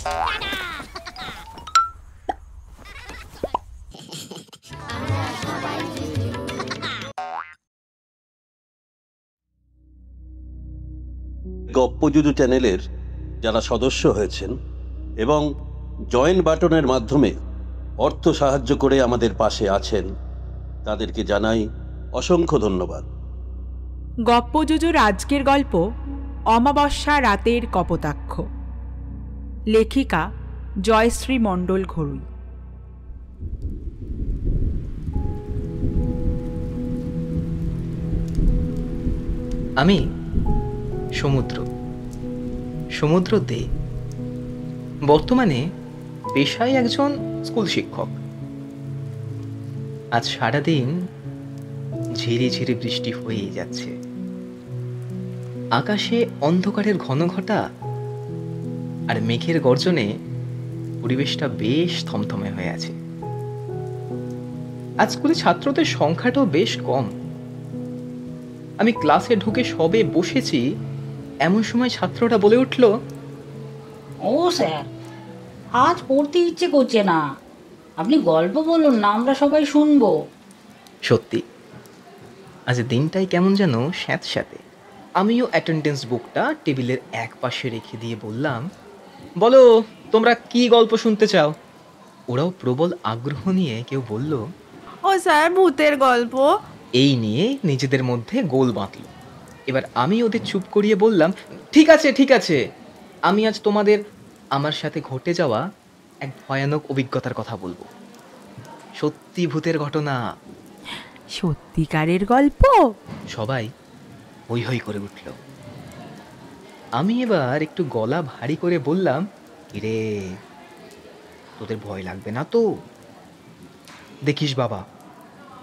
গপ্পযুদু চ্যানেলের যারা সদস্য হয়েছেন এবং জয়েন বাটনের মাধ্যমে অর্থ সাহায্য করে আমাদের পাশে আছেন, তাদেরকে জানাই অসংখ্য ধন্যবাদ। গপ্পযুজুর আজকের গল্প অমাবস্যা রাতের কপোতাক্ষ। লেখিকা জয়শ্রী মণ্ডল ঘড়ুই। আমি সমুদ্র দে, বর্তমানে পেশায় একজন স্কুল শিক্ষক। আজ সারাদিন ঝিরি ঝিরি বৃষ্টি হয়েই যাচ্ছে। আকাশে অন্ধকারের ঘন ঘটা আর মেঘের গর্জনে পরিবেশটা বেশ থমথমে হয়ে আছে। আজ স্কুলে ছাত্রদের সংখ্যাটাও বেশ কম। আমি ক্লাসে ঢুকে সবে বসেছি, এমন সময় ছাত্রটা বলে উঠল, ও স্যার, আজ পড়তে ইচ্ছে করছে না, আপনি গল্প বলুন না, আমরা সবাই শুনবো। সত্যি আজ দিনটাই কেমন যেন স্যাঁতস্যাঁতে। আমিও অ্যাটেন্ডেন্স বুকটা টেবিলের এক পাশে রেখে দিয়ে বললাম, বলো তোমরা কি গল্প শুনতে চাও? ওরাও প্রবল আগ্রহ নিয়ে কেউ বলল, ও স্যার, ভূতের গল্প। এই নিয়ে নিজেদের মধ্যে গোল বাঁধল। এবার আমি ওদের চুপ করিয়ে বললাম, ঠিক আছে, আমি আজ তোমাদের আমার সাথে ঘটে যাওয়া এক ভয়ানক অভিজ্ঞতার কথা বলবো। সত্যি ভূতের ঘটনা। সত্যিকারের গল্প? সবাই হই হই করে উঠল। আমি এবার একটু গলা ভারী করে বললাম, রে তোদের ভয় লাগবে না তো? দেখিস বাবা,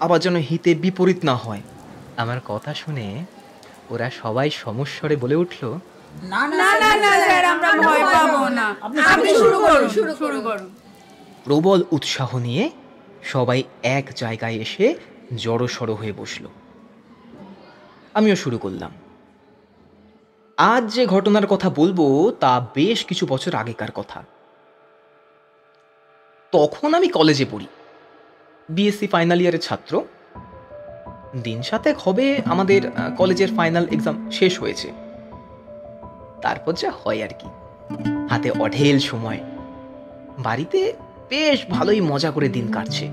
আবার যেন হিতে বিপরীত না হয়। আমার কথা শুনে ওরা সবাই সমস্বরে বলে উঠল, না না না না স্যার, আমরা ভয় পাবো না, আপনি শুরু করুন। প্রবল উৎসাহ নিয়ে সবাই এক জায়গায় এসে জড়সড় হয়ে বসল। আমিও শুরু করলাম। আজ যে ঘটনার কথা বলবো তা বেশ কিছু বছর আগেকার কথা। তখন আমি কলেজে পড়ি, বিএসসি ফাইনাল ইয়ারের ছাত্র। দিন সাতেক হবে আমাদের কলেজের ফাইনাল এক্সাম শেষ হয়েছে। তারপর যা হয় আর কি, হাতে অঢেল সময়। বাড়িতে বেশ ভালোই মজা করে দিন কাটছে।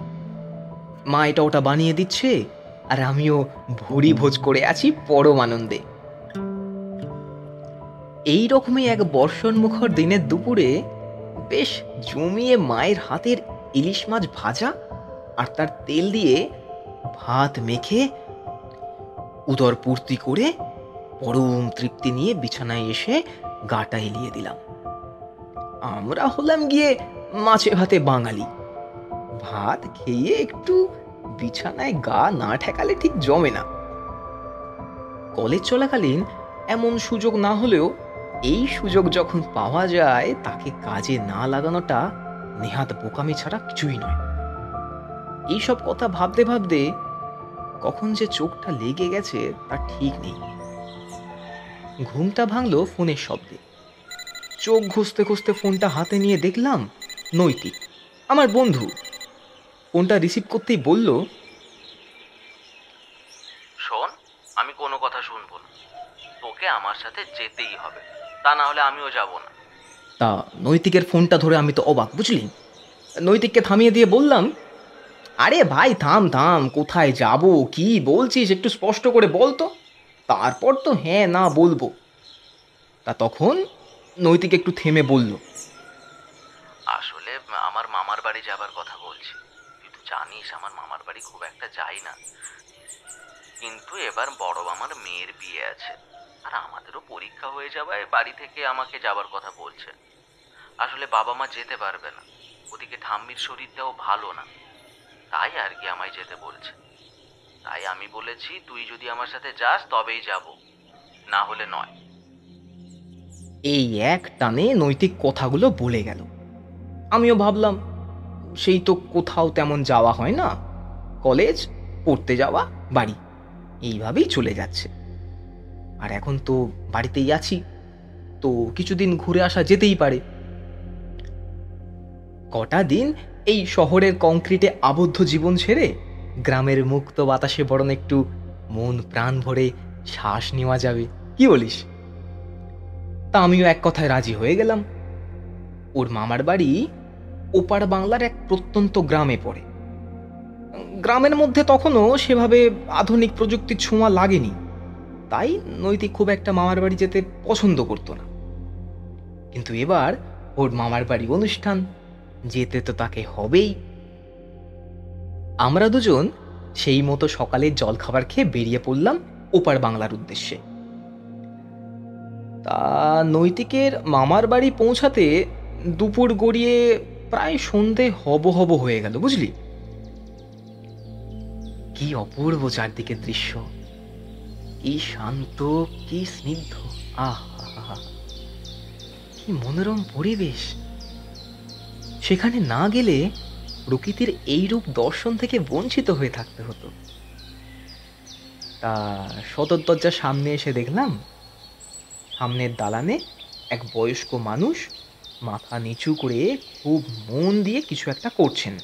মা এটা ওটা বানিয়ে দিচ্ছে আর আমিও ভুরি ভোজ করে আছি পরম আনন্দে। এই রকমই এক বর্ষণমুখর দিনের দুপুরে বেশ জমিয়ে মায়ের হাতের ইলিশ মাছ ভাজা আর তার তেল দিয়ে ভাত মেখে উদর পূর্তি করে পরম তৃপ্তি নিয়ে বিছানায় এসে গাটা এলিয়ে দিলাম। আমরা হলাম গিয়ে মাছে ভাতে বাঙালি। ভাত খেয়ে একটু বিছানায় গা না ঠেকালে ঠিক জমে না। কলেজ চলাকালীন এমন সুযোগ না হলেও এই সুযোগ যখন পাওয়া যায় তাকে কাজে না লাগানোটা নেহাত বোকামি ছাড়া কিছুই নয়। এইসব কথা ভাবতে ভাবতে কখন যে চোখটা লেগে গেছে তা ঠিক নেই। ঘুমটা ভাঙলো ফোনের শব্দে। চোখ ঘষতে ঘষতে ফোনটা হাতে নিয়ে দেখলাম নৈতিক, আমার বন্ধু। ফোনটা রিসিভ করতেই বলল, শোন, আমি কোনো কথা শুনবো না, তোকে আমার সাথে যেতেই হবে, তা না হলে আমিও যাব না। তা নৈতিকের ফোনটা ধরে আমি তো অবাক, বুঝলি। নৈতিককে থামিয়ে দিয়ে বললাম, আরে ভাই থাম, কোথায় যাব, কি বলছিস একটু স্পষ্ট করে বল তো, তারপর তো হ্যাঁ না বলবো। তা তখন নৈতিক একটু থেমে বলল, আসলে আমার মামার বাড়ি যাবার কথা বলছি। তুই তো জানিস আমার মামার বাড়ি খুব একটা যাই না, কিন্তু এবার বড় মামার মেয়ের বিয়ে আছে আর আমাদেরও পরীক্ষা হয়ে যাওয়ায় বাড়ি থেকে আমাকে যাবার কথা বলছে। আসলে বাবা মা যেতে পারবে না, ওদিকে ঠাম্মির শরীরটাও ভালো না, তাই আর কি আমায় যেতে বলছে। তাই আমি বলেছি তুই যদি আমার সাথে যাস তবেই যাব, না হলে নয়। এই এক টানে নৈতিক কথাগুলো বলে গেল। আমিও ভাবলাম, সেই তো কোথাও তেমন যাওয়া হয় না, কলেজ, পড়তে যাওয়া, বাড়ি, এইভাবেই চলে যাচ্ছে। আর এখন তো বাড়িতেই আছি, তো কিছুদিন ঘুরে আসা যেতেই পারে। কটা দিন এই শহরের কংক্রিটে আবদ্ধ জীবন ছেড়ে গ্রামের মুক্ত বাতাসে বরং একটু মন প্রাণ ভরে শ্বাস নেওয়া যাবে, কি বলিস? তা আমিও এক কথায় রাজি হয়ে গেলাম। ওর মামার বাড়ি ওপার বাংলার এক প্রত্যন্ত গ্রামে পড়ে। গ্রামের মধ্যে তখনও সেভাবে আধুনিক প্রযুক্তির ছোঁয়া লাগেনি, তাই নৈতিক খুব একটা মামার বাড়ি যেতে পছন্দ করতো না। কিন্তু এবার ওর মামার বাড়ি অনুষ্ঠান, যেতে তো তাকে হবেই। আমরা দুজন সেই মতো সকালের জলখাবার খেয়ে বেরিয়ে পড়লাম ওপার বাংলার উদ্দেশ্যে। তা নৈতিকের মামার বাড়ি পৌঁছাতে দুপুর গড়িয়ে প্রায় সন্ধে হব হব হয়ে গেল, বুঝলি? কি অপূর্ব চারদিকের দৃশ্য, কি শান্ত, কি স্নিগ্ধ, আহা, কি মনোরম পরিবেশ। সেখানে না গেলে প্রকৃতির এই রূপ দর্শন থেকে বঞ্চিত হয়ে থাকতে হতো। তা সদর দরজার সামনে এসে দেখলাম সামনের দালানে এক বয়স্ক মানুষ মাথা নিচু করে খুব মন দিয়ে কিছু একটা করছেন।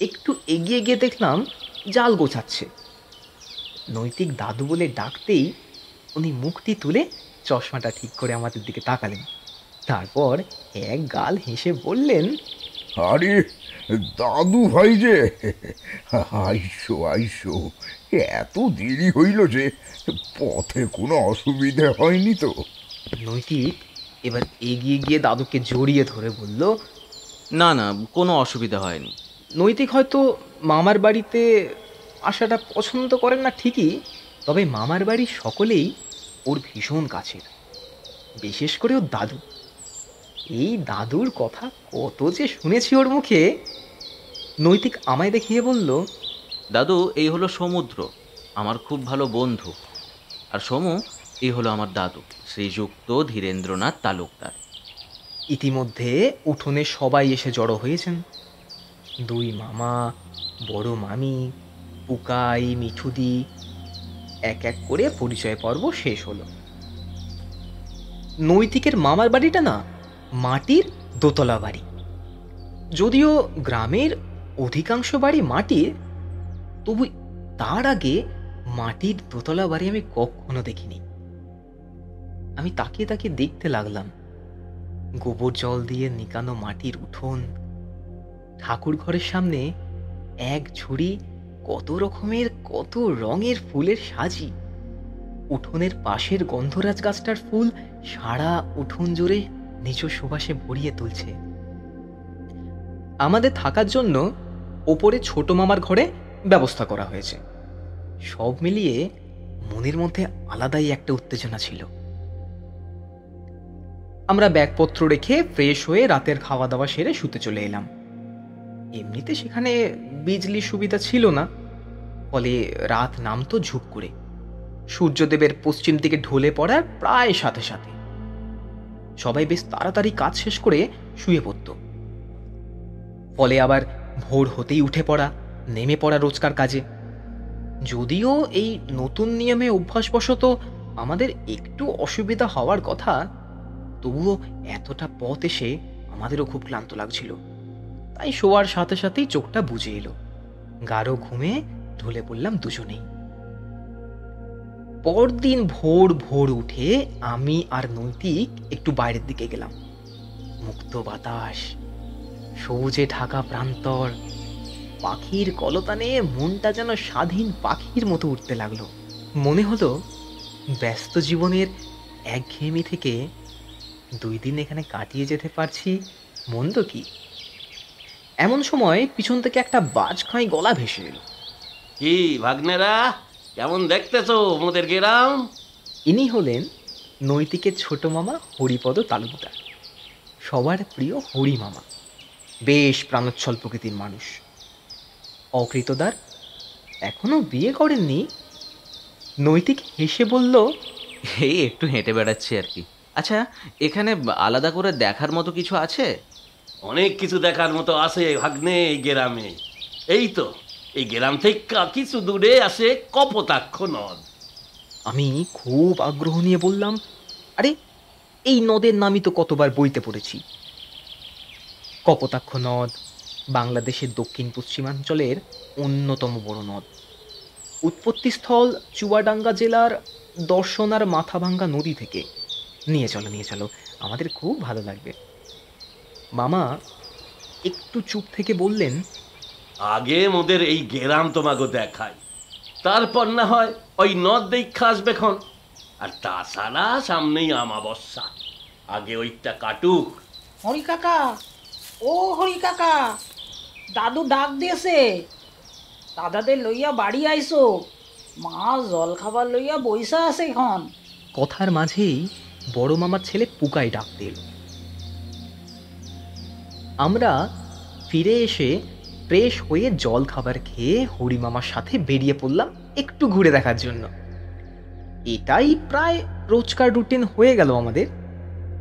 একটু এগিয়ে গিয়ে দেখলাম জাল গোছাচ্ছে। নৈতিক দাদু বলে ডাকতেই উনি মুখটি তুলে চশমাটা ঠিক করে আমাদের দিকে তাকালেন, তারপর এক গাল হেসে বললেন, আরে দাদু ভাই যে, আইসো আইসো, এত দেরি হইল যে, পথে কোনো অসুবিধে হয়নি তো? নৈতিক এবার এগিয়ে গিয়ে দাদুকে জড়িয়ে ধরে বলল, না না, কোনো অসুবিধা হয়নি। নৈতিক হয়তো মামার বাড়িতে আসাটা পছন্দ করেন না ঠিকই, তবে মামার বাড়ির সকলেই ওর ভীষণ কাছের, বিশেষ করে ওর দাদু। এই দাদুর কথা কত যে শুনেছি ওর মুখে। নৈতিক আমায় দেখিয়ে বলল, দাদু, এই হলো সমুদ্র, আমার খুব ভালো বন্ধু। আর সমু, এই হলো আমার দাদু, শ্রীযুক্ত ধীরেন্দ্রনাথ তালুকদার। ইতিমধ্যে উঠোনে সবাই এসে জড়ো হয়েছেন। দুই মামা, বড় মামি, পুকাই, মিঠুদি, এক এক করে পরিচয় পর্ব শেষ হলো। নৈতিকের মামার বাড়িটা না মাটির দোতলা বাড়ি। যদিও গ্রামের অধিকাংশ বাড়ি মাটির, তবু তার আগে মাটির দোতলা বাড়ি আমি কখনো দেখিনি। আমি তাকিয়ে তাকিয়ে দেখতে লাগলাম। গোবর জল দিয়ে নিকানো মাটির উঠোন, ঠাকুর ঘরের সামনে এক ঝুড়ি কত রকমের কত রঙের ফুলের সাজি। উঠোনের পাশের গন্ধরাজ গাছটার ফুল সারা উঠোন জুড়ে নিজ সুবাসে ভরিয়ে তুলছে। আমাদের থাকার জন্য ওপরে ছোট মামার ঘরে ব্যবস্থা করা হয়েছে। সব মিলিয়ে মনের মধ্যে আলাদাই একটা উত্তেজনা ছিল। আমরা ব্যাগপত্র রেখে ফ্রেশ হয়ে রাতের খাওয়া দাওয়া সেরে শুতে চলে এলাম। এমনিতে সেখানে বিজলির সুবিধা ছিল না, ফলে রাত নামতো ঝুপ করে, সূর্যদেবের পশ্চিম দিকে ঢলে পড়ার প্রায় সাথে সাথে। সবাই বেশ তাড়াতাড়ি কাজ শেষ করে শুয়ে পড়ত। ফলে আবার ভোর হতেই উঠে পড়া, নেমে পড়া রোজকার কাজে। যদিও এই নতুন নিয়মে অভ্যাসবশত আমাদের একটু অসুবিধা হওয়ার কথা, তবুও এতটা পথ এসে আমাদেরও খুব ক্লান্ত লাগছিল। তাই শোয়ার সাথে সাথেই চোখটা বুজে এলো, গাঢ় ঘুমে ঢলে পড়লাম দুজনেই। পরদিন ভোর ভোর উঠে আমি আর নৈতিক একটু বাইরের দিকে গেলাম। মুক্ত বাতাস, সবুজে ঢাকা প্রান্তর, পাখির কলতানে মনটা যেন স্বাধীন পাখির মতো উঠতে লাগলো। মনে হলো ব্যস্ত জীবনের একঘেয়েমি থেকে 2 দিন এখানে কাটিয়ে যেতে পারছি, মন্দ কি? এমন সময় পিছন থেকে একটা বাজখাঁই গলা ভেসে এলো। কি ভাগ্নেরা, কেমন দেখতেছো মোদের গ্রাম? ইনি হলেন নৈতিকের ছোট মামা হরিপদ তালুকদার, সবার প্রিয় হরি মামা। বেশ প্রাণোচ্ছল প্রকৃতির মানুষ, অকৃতদার, এখনো বিয়ে করেননি। নৈতিক হেসে বলল, এই একটু হেঁটে বেড়াচ্ছি আর কি। আচ্ছা, এখানে আলাদা করে দেখার মতো কিছু আছে? অনেক কিছু দেখার মতো আছে ভাগ্নে এই গ্রামে। এই তো এই গ্রাম থেকে কিছু দূরে আছে কপোতাক্ষ নদ। আমি খুব আগ্রহ নিয়ে বললাম, আরে এই নদের নামই তো কতবার বইতে পড়েছি। কপোতাক্ষ নদ বাংলাদেশের দক্ষিণ পশ্চিমাঞ্চলের অন্যতম বড় নদ। উৎপত্তিস্থল চুয়াডাঙ্গা জেলার দর্শনার মাথাভাঙ্গা নদী থেকে। নিয়ে চলো, আমাদের খুব ভালো লাগবে। মামা একটু চুপ থেকে বললেন, আগে মোদের এই গেরাম তোমাকে দেখাই, তারপর না হয় ওই নদ দেখা আসবে খন। আর তাছাড়া সামনেই আমাবস্যা, আগে ওইটা কাটুক। হরি কাকা, ও হরি কাকা, দাদু ডাক দিয়েছে, দাদাদের লইয়া বাড়ি আইসো, মা জল খাবার লইয়া বইসা আছে এখন। কথার মাঝেই বড় মামার ছেলে পুকাই ডাক দিল। আমরা ফিরে এসে ফ্রেশ হয়ে জল খাবার খেয়ে হরি মামার সাথে বেরিয়ে পড়লাম একটু ঘুরে দেখার জন্য। এটাই প্রায় রোজকার রুটিন হয়ে গেল আমাদের।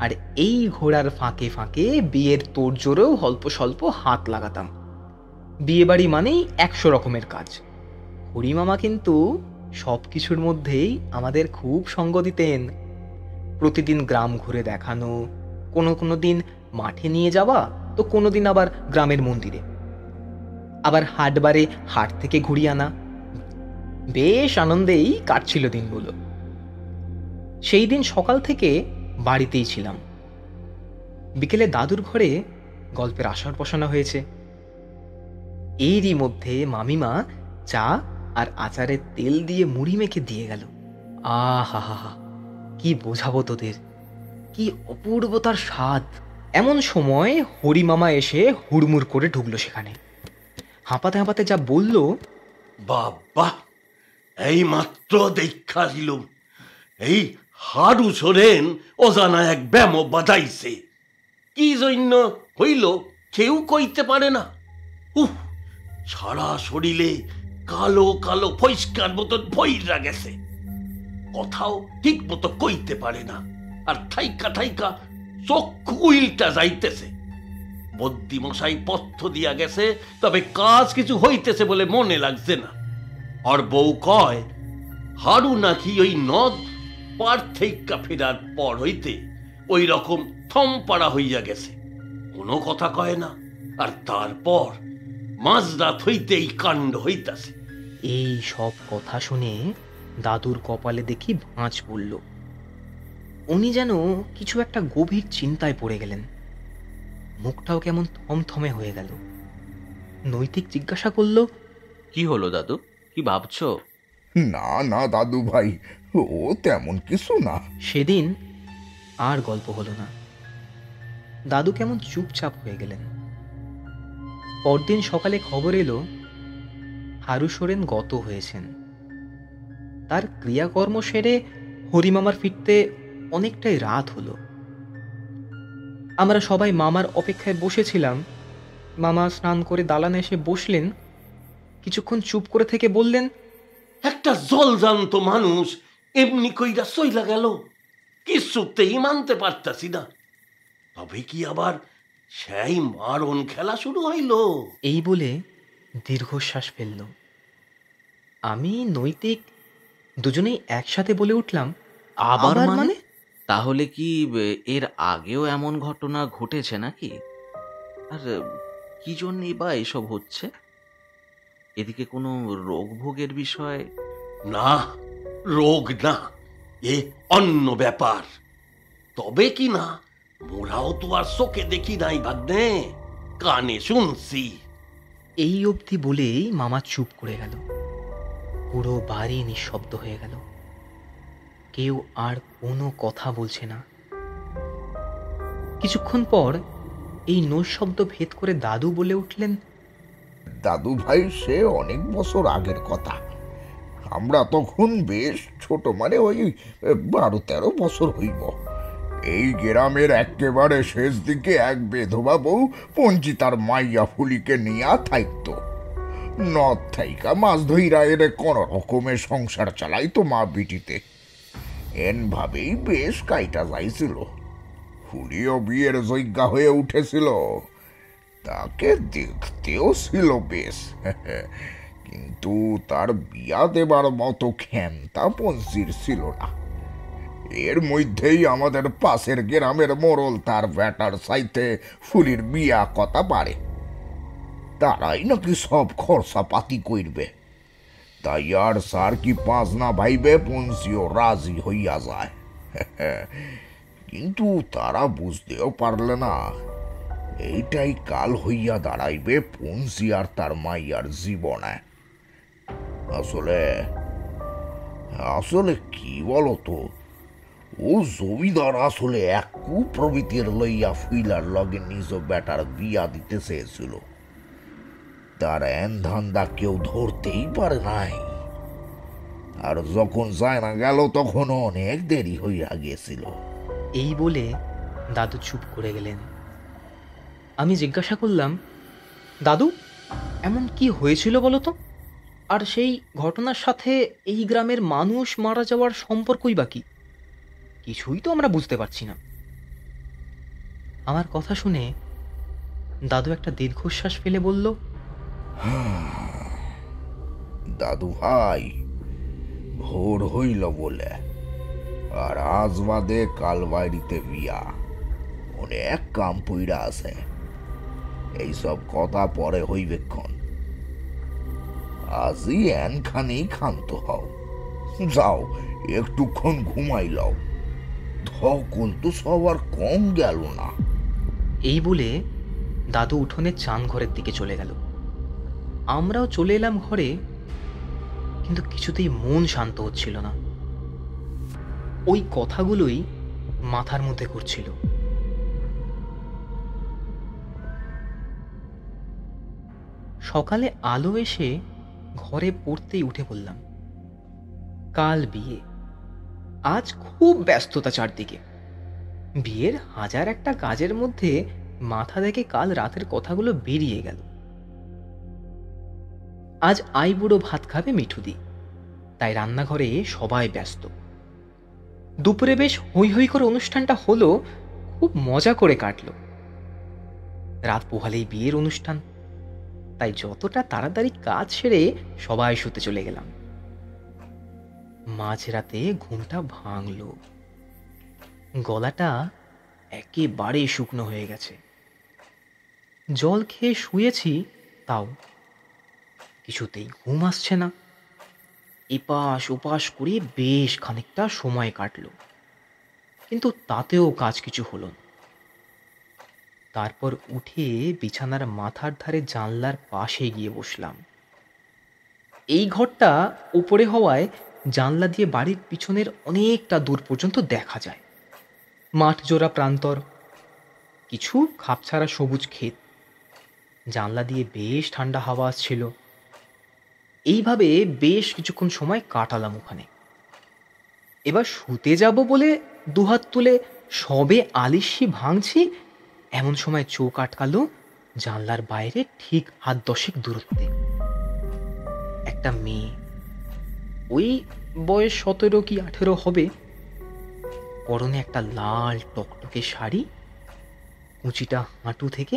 আর এই ঘোরার ফাঁকে ফাঁকে বিয়ের তোড়জোড়েও অল্প স্বল্প হাত লাগাতাম। বিয়ে বাড়ি মানেই 100 রকমের কাজ। হরি মামা কিন্তু সব কিছুর মধ্যেই আমাদের খুব সঙ্গ দিতেন। প্রতিদিন গ্রাম ঘুরে দেখানো, কোনো দিন মাঠে নিয়ে যাওয়া, তো কোনো দিন আবার গ্রামের মন্দিরে, আবার হাটবারে হাট থেকে ঘুরিয়ে আনা। বেশ আনন্দেই কাটছিল দিনগুলো। সেই দিন সকাল থেকে বাড়িতেই ছিলাম। বিকেলে দাদুর ঘরে গল্পের আসর বসানো হয়েছে। এরই মধ্যে মামিমা চা আর আচারের তেল দিয়ে মুড়ি মেখে দিয়ে গেল। আহা, কি বোঝাবো তোদের, কি অপূর্ব তার স্বাদ। এমন সময় হরি মামা এসে হুড়মুড় করে ঢুকলো সেখানে। হাঁপাতে হাঁপাতে যা বলল, বাবা, এই মাত্র দেখা দিলুম এই হাড়ু সোরেন অজানা এক ব্যামো বাজাইছে। কি জন্য হইল কেউ কইতে পারে না। সারা শরীরে কালো কালো পরিষ্কার মতন ভইরা গেছে, কথাও ঠিক মতো কইতে পারে না, আর থাইকা থাইকা চক্ষু উইলটা যাইতেছে। বদ্যি মশাই পথ্য দিয়া গেছে, তবে কাজ কিছু হইতেছে বলে মনে লাগছে না। আর বউ কয় হাড়ু নাকি ওই নদ পার থেকে ফেরার পর হইতে ওই রকম থমপাড়া হইয়া গেছে, কোনো কথা কয় না। আর তারপর মাঝরাত হইতেই কাণ্ড হইতাছে। এই সব কথা শুনে দাদুর কপালে দেখি ভাঁজ পড়ল। উনি যেন কিছু একটা গভীর চিন্তায় পড়ে গেলেন। মুখটাও কেমন থমথমে হয়ে গেল। নৈতিক জিজ্ঞাসা করল, কি হলো দাদু, কি ভাবছো? না দাদু ভাই, ও তেমন কিছু না। সেদিন আর গল্প হলো না। দাদু কেমন চুপচাপ হয়ে গেলেন। পরদিন সকালে খবর এলো হারু সোরেন গত হয়েছেন। তার ক্রিয়াকর্ম সেরে হরিমামার ফিরতে অনেকটাই রাত হলো। আমরা সবাই মামার অপেক্ষায় বসেছিলাম। মামা স্নান করে দালানে এসে বসলেন। কিছুক্ষণ চুপ করে থেকে বললেন, একটা জলজান্ত মানুষ এমনি কইরা সইলা গেল, কিছুতেই মানতে পারতাছি না। তবে কি আবার সেই মারণ খেলা শুরু হইল? এই বলে দীর্ঘশ্বাস ফেলল। আমি নৈতিক দুজনেই একসাথে বলে উঠলাম, আবার মানে? তাহলে কি এর আগেও এমন ঘটনা ঘটেছে নাকি? আর কি জন্যই বা এসব হচ্ছে? এদিকে কোনো রোগ ভোগের বিষয়? না, রোগ না, এ অন্য ব্যাপার। তবে কি না, মোরাও তো আর চোখে দেখি নাই ভাগ্নে, কানে শুনছি। এই অবধি বলেই মামা চুপ করে গেল। পুরো বাড়ি নিঃশব্দ হয়ে গেল। কেউ আর কোনো কথা বলছে না। কিছুক্ষণ পর এই নৈশব্দ ভেদ করে দাদু বলে উঠলেন, দাদু ভাই, সে অনেক বছর আগের কথা। আমরা তখন বেশ ছোট, মানে ওই 12-13 বছর হইব। এই গ্রামের একেবারে শেষ দিকে এক বেধবা বউ পঞ্চি তার মাইয়া ফুলিকে নিয়া থাইত। নদ থাইকা মাছ ধইরা এর কোন রকমের সংসার চালাইতো মা বিটিতে। এনভাবেই বেশ কাইটা যাইছিল। ফুলিও বিয়ের যোগ্যা হয়ে উঠেছিল। তাকে দেখতেও ছিল বেশ, কিন্তু তার বিয়া দেবার মতো ক্ষমতা পঞ্চির ছিল না। এর মধ্যেই আমাদের পাশের গ্রামের মোড়ল তার বেটার সাইতে ফুলির বিয়া কথা পারে। তারাই নাকি সব খরচা পাতি করবে। তাই আর স্যার কি পাঁচ না ভাইবে পঞ্চিও রাজি হইয়া যায়। কিন্তু তারা বুঝতেও পারলে না এইটাই কাল হইয়া দাঁড়াইবে পঞ্চি আর তার মাইয়ার জীবনে। আসলে আসলে কি বলতো, ও জমিদার আসলে এক কুপ্রবৃত্তির লইয়া ফুইলার লগে নিজ বেটার বিয়া দিতে চেয়েছিল। তার এন ধান্দা কেউ ধরতেই পারে নাই। আর যখন যায় না গেল তখন অনেক দেরি হইয়া গেছিল। এই বলে দাদু চুপ করে গেলেন। আমি জিজ্ঞাসা করলাম, দাদু এমন কি হয়েছিল বলো তো? আর সেই ঘটনার সাথে এই গ্রামের মানুষ মারা যাওয়ার সম্পর্কই বা কি? কিছুই তো আমরা বুঝতে পারছি না। আমার কথা শুনে দাদু একটা দীর্ঘশ্বাস ফেলে বলল, দাদু ভাই, ভোর হইল বলে আর আজ বাদে কাল বাড়িতে বিয়া, অনেক কাম পইরা আছে। এইসব কথা পরে হইবেক্ষণ। আজই এনখানি ক্ষান্ত হও, যাও একটুক্ষণ ঘুমাই লও। ধকল তো সবার কম গেল না। এই বলে দাদু উঠোনে চান ঘরের দিকে চলে গেল। আমরাও চলে এলাম ঘরে, কিন্তু কিছুতেই মন শান্ত হচ্ছিল না। ওই কথাগুলোই মাথার মধ্যে ঘুরছিল। সকালে আলো এসে ঘরে পড়তেই উঠে পড়লাম। কাল বিয়ে, আজ খুব ব্যস্ততা চারদিকে। বিয়ের হাজার একটা কাজের মধ্যে মাথা থেকে কাল রাতের কথাগুলো বেরিয়ে গেল। আজ আইবুড়ো ভাত খাবে মিঠুদি, তাই রান্নাঘরে সবাই ব্যস্ত। দুপুরে বেশ হৈ হৈ করে অনুষ্ঠানটা হলো, খুব মজা করে কাটলো। রাত পোহালেই বিয়ের অনুষ্ঠান, তাই যতটা তাড়াতাড়ি কাজ সেরে সবাই শুতে চলে গেলাম। মাঝরাতে ঘুমটা ভাঙলো, গলাটা একেবারে শুকনো হয়ে গেছে। জল খেয়ে শুয়েছি, তাও কিছুতেই ঘুম আসছে না। এপাশ ওপাশ করে বেশ খানিকটা সময় কাটলো, কিন্তু তাতেও কাজ কিছু হলো না। তারপর উঠে বিছানার মাথার ধারে জানলার পাশে গিয়ে বসলাম। এই ঘরটা উপরে হওয়ায় জানলা দিয়ে বাড়ির পিছনের অনেকটা দূর পর্যন্ত দেখা যায়। মাঠ জোড়া প্রান্তর, কিছু খাপছাড়া সবুজ ক্ষেত। জানলা দিয়ে বেশ ঠান্ডা হাওয়া আসছিল। এইভাবে বেশ কিছুক্ষণ সময় কাটালাম ওখানে। এবার শুতে যাব বলে দুহাত তুলে সবে আলিশি ভাঙছি, এমন সময় চোখ আটকালো জানলার বাইরে ঠিক হাত দশেক দূরত্বে। একটা মেয়ে, ওই বয়স 17 কি 18 হবে, পরনে একটা লাল টকটকে শাড়ি, কুচিটা হাঁটু থেকে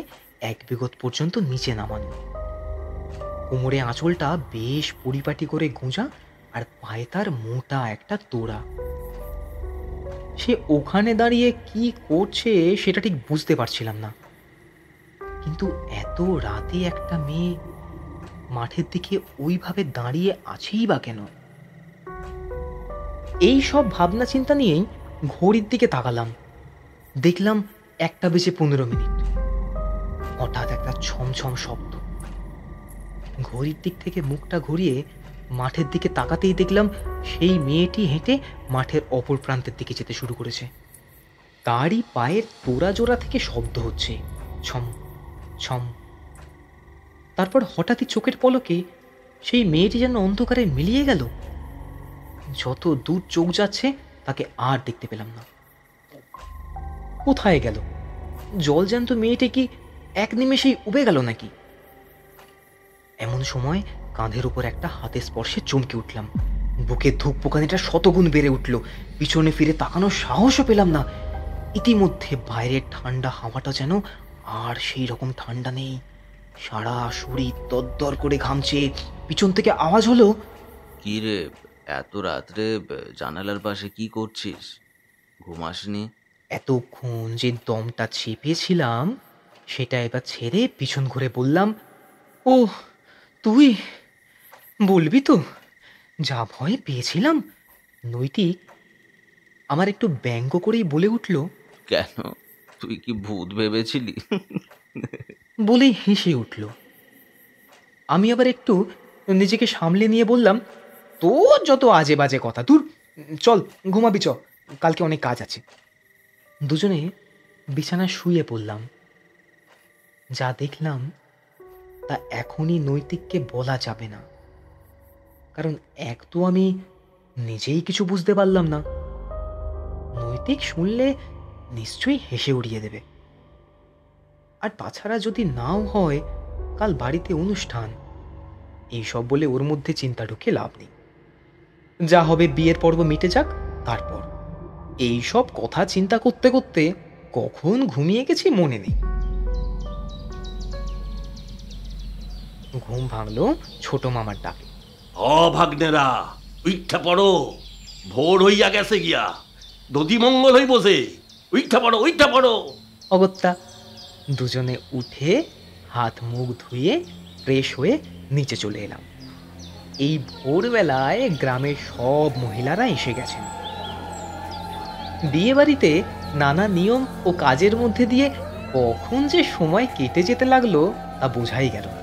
এক বিগত পর্যন্ত নিচে নামানো, কোমরে আঁচলটা বেশ পরিপাটি করে গোঁজা, আর পায়ে তার মোটা একটা তোড়া। সে ওখানে দাঁড়িয়ে কি করছে সেটা ঠিক বুঝতে পারছিলাম না, কিন্তু এত রাতে একটা মেয়ে মাঠের দিকে ওইভাবে দাঁড়িয়ে আছেই বা কেন? এই সব ভাবনা চিন্তা নিয়েই ঘড়ির দিকে তাকালাম। দেখলাম 1:15। হঠাৎ একটা ছমছম শব্দ। ঘড়ির দিক থেকে মুখটা ঘুরিয়ে মাঠের দিকে তাকাতেই দেখলাম সেই মেয়েটি হেঁটে মাঠের অপর প্রান্তের দিকে যেতে শুরু করেছে। তারই পায়ের তোড়া জোড়া থেকে শব্দ হচ্ছে, ছম ছম। তারপর হঠাৎই চোখের পলকে সেই মেয়েটি যেন অন্ধকারে মিলিয়ে গেল। যত দূর চোখ যাচ্ছে তাকে আর দেখতে পেলাম না। কোথায় গেল? জলজ্যান্ত মেয়েটি কি এক নিমেষেই উবে গেল নাকি? এমন সময় কাঁধের উপর একটা হাতের স্পর্শে চমকে উঠলাম। বুকে ধুকপুকানিটা শতগুণ বেড়ে উঠল। পিছনে ফিরে তাকানোর সাহসও পেলাম না। ইতিমধ্যে বাইরের ঠান্ডা হাওয়াটা যেন আর সেই রকম ঠান্ডা নেই। সারা শরীর দরদর করে ঘামছে। পিছন থেকে আওয়াজ হলো, কি রে, এত রাত্রে জানালার পাশে কি করছিস? ঘুমাসনি? এতক্ষণ যে দমটা চেপেছিলাম সেটা এবার ছেড়ে পিছন ঘুরে বললাম, ও তুই বলবি তো যা ভয় পেয়েছিলাম। নৈতিক আমার একটু ব্যঙ্গ করেই বলে উঠল, কেন, তুই কি ভূত ভেবেছিলি? বলেই হেসে উঠল। আমি আবার একটু নিজেকে সামলে নিয়ে বললাম, তোর যত আজে বাজে কথা, দূর, চল ঘুমাবি, চ, কালকে অনেক কাজ আছে। দুজনে বিছানায় শুয়ে পড়লাম। যা দেখলাম তা এখনই নৈতিককে বলা যাবে না, কারণ এক তো আমি নিজেই কিছু বুঝতে পারলাম না, নৈতিক শুনলে নিশ্চয়ই হেসে উড়িয়ে দেবে। আর তাছাড়া যদি নাও হয়, কাল বাড়িতে অনুষ্ঠান, এইসব বলে ওর মধ্যে চিন্তা ঢুকে লাভ নেই। যা হবে বিয়ের পর্ব মিটে যাক, তারপর। এই সব কথা চিন্তা করতে করতে কখন ঘুমিয়ে গেছি মনে নেই। ঘুম ভাঙলো ছোট মামার ডাকে। ভাগ্নেরা, উইঠা পড়ো, ভোর হইয়া গেছে গিয়া, দধি মঙ্গল হই বসে, উইঠা পড়ো, উইঠা পড়ো। অগত্যা দুজনে উঠে হাত মুখ ধুয়ে ফ্রেশ হয়ে নিচে চলে এলাম। এই ভোরবেলায় গ্রামের সব মহিলারা এসে গেছেন। বিয়ে বাড়িতে নানা নিয়ম ও কাজের মধ্যে দিয়ে কখন যে সময় কেটে যেতে লাগলো তা বোঝাই গেল না।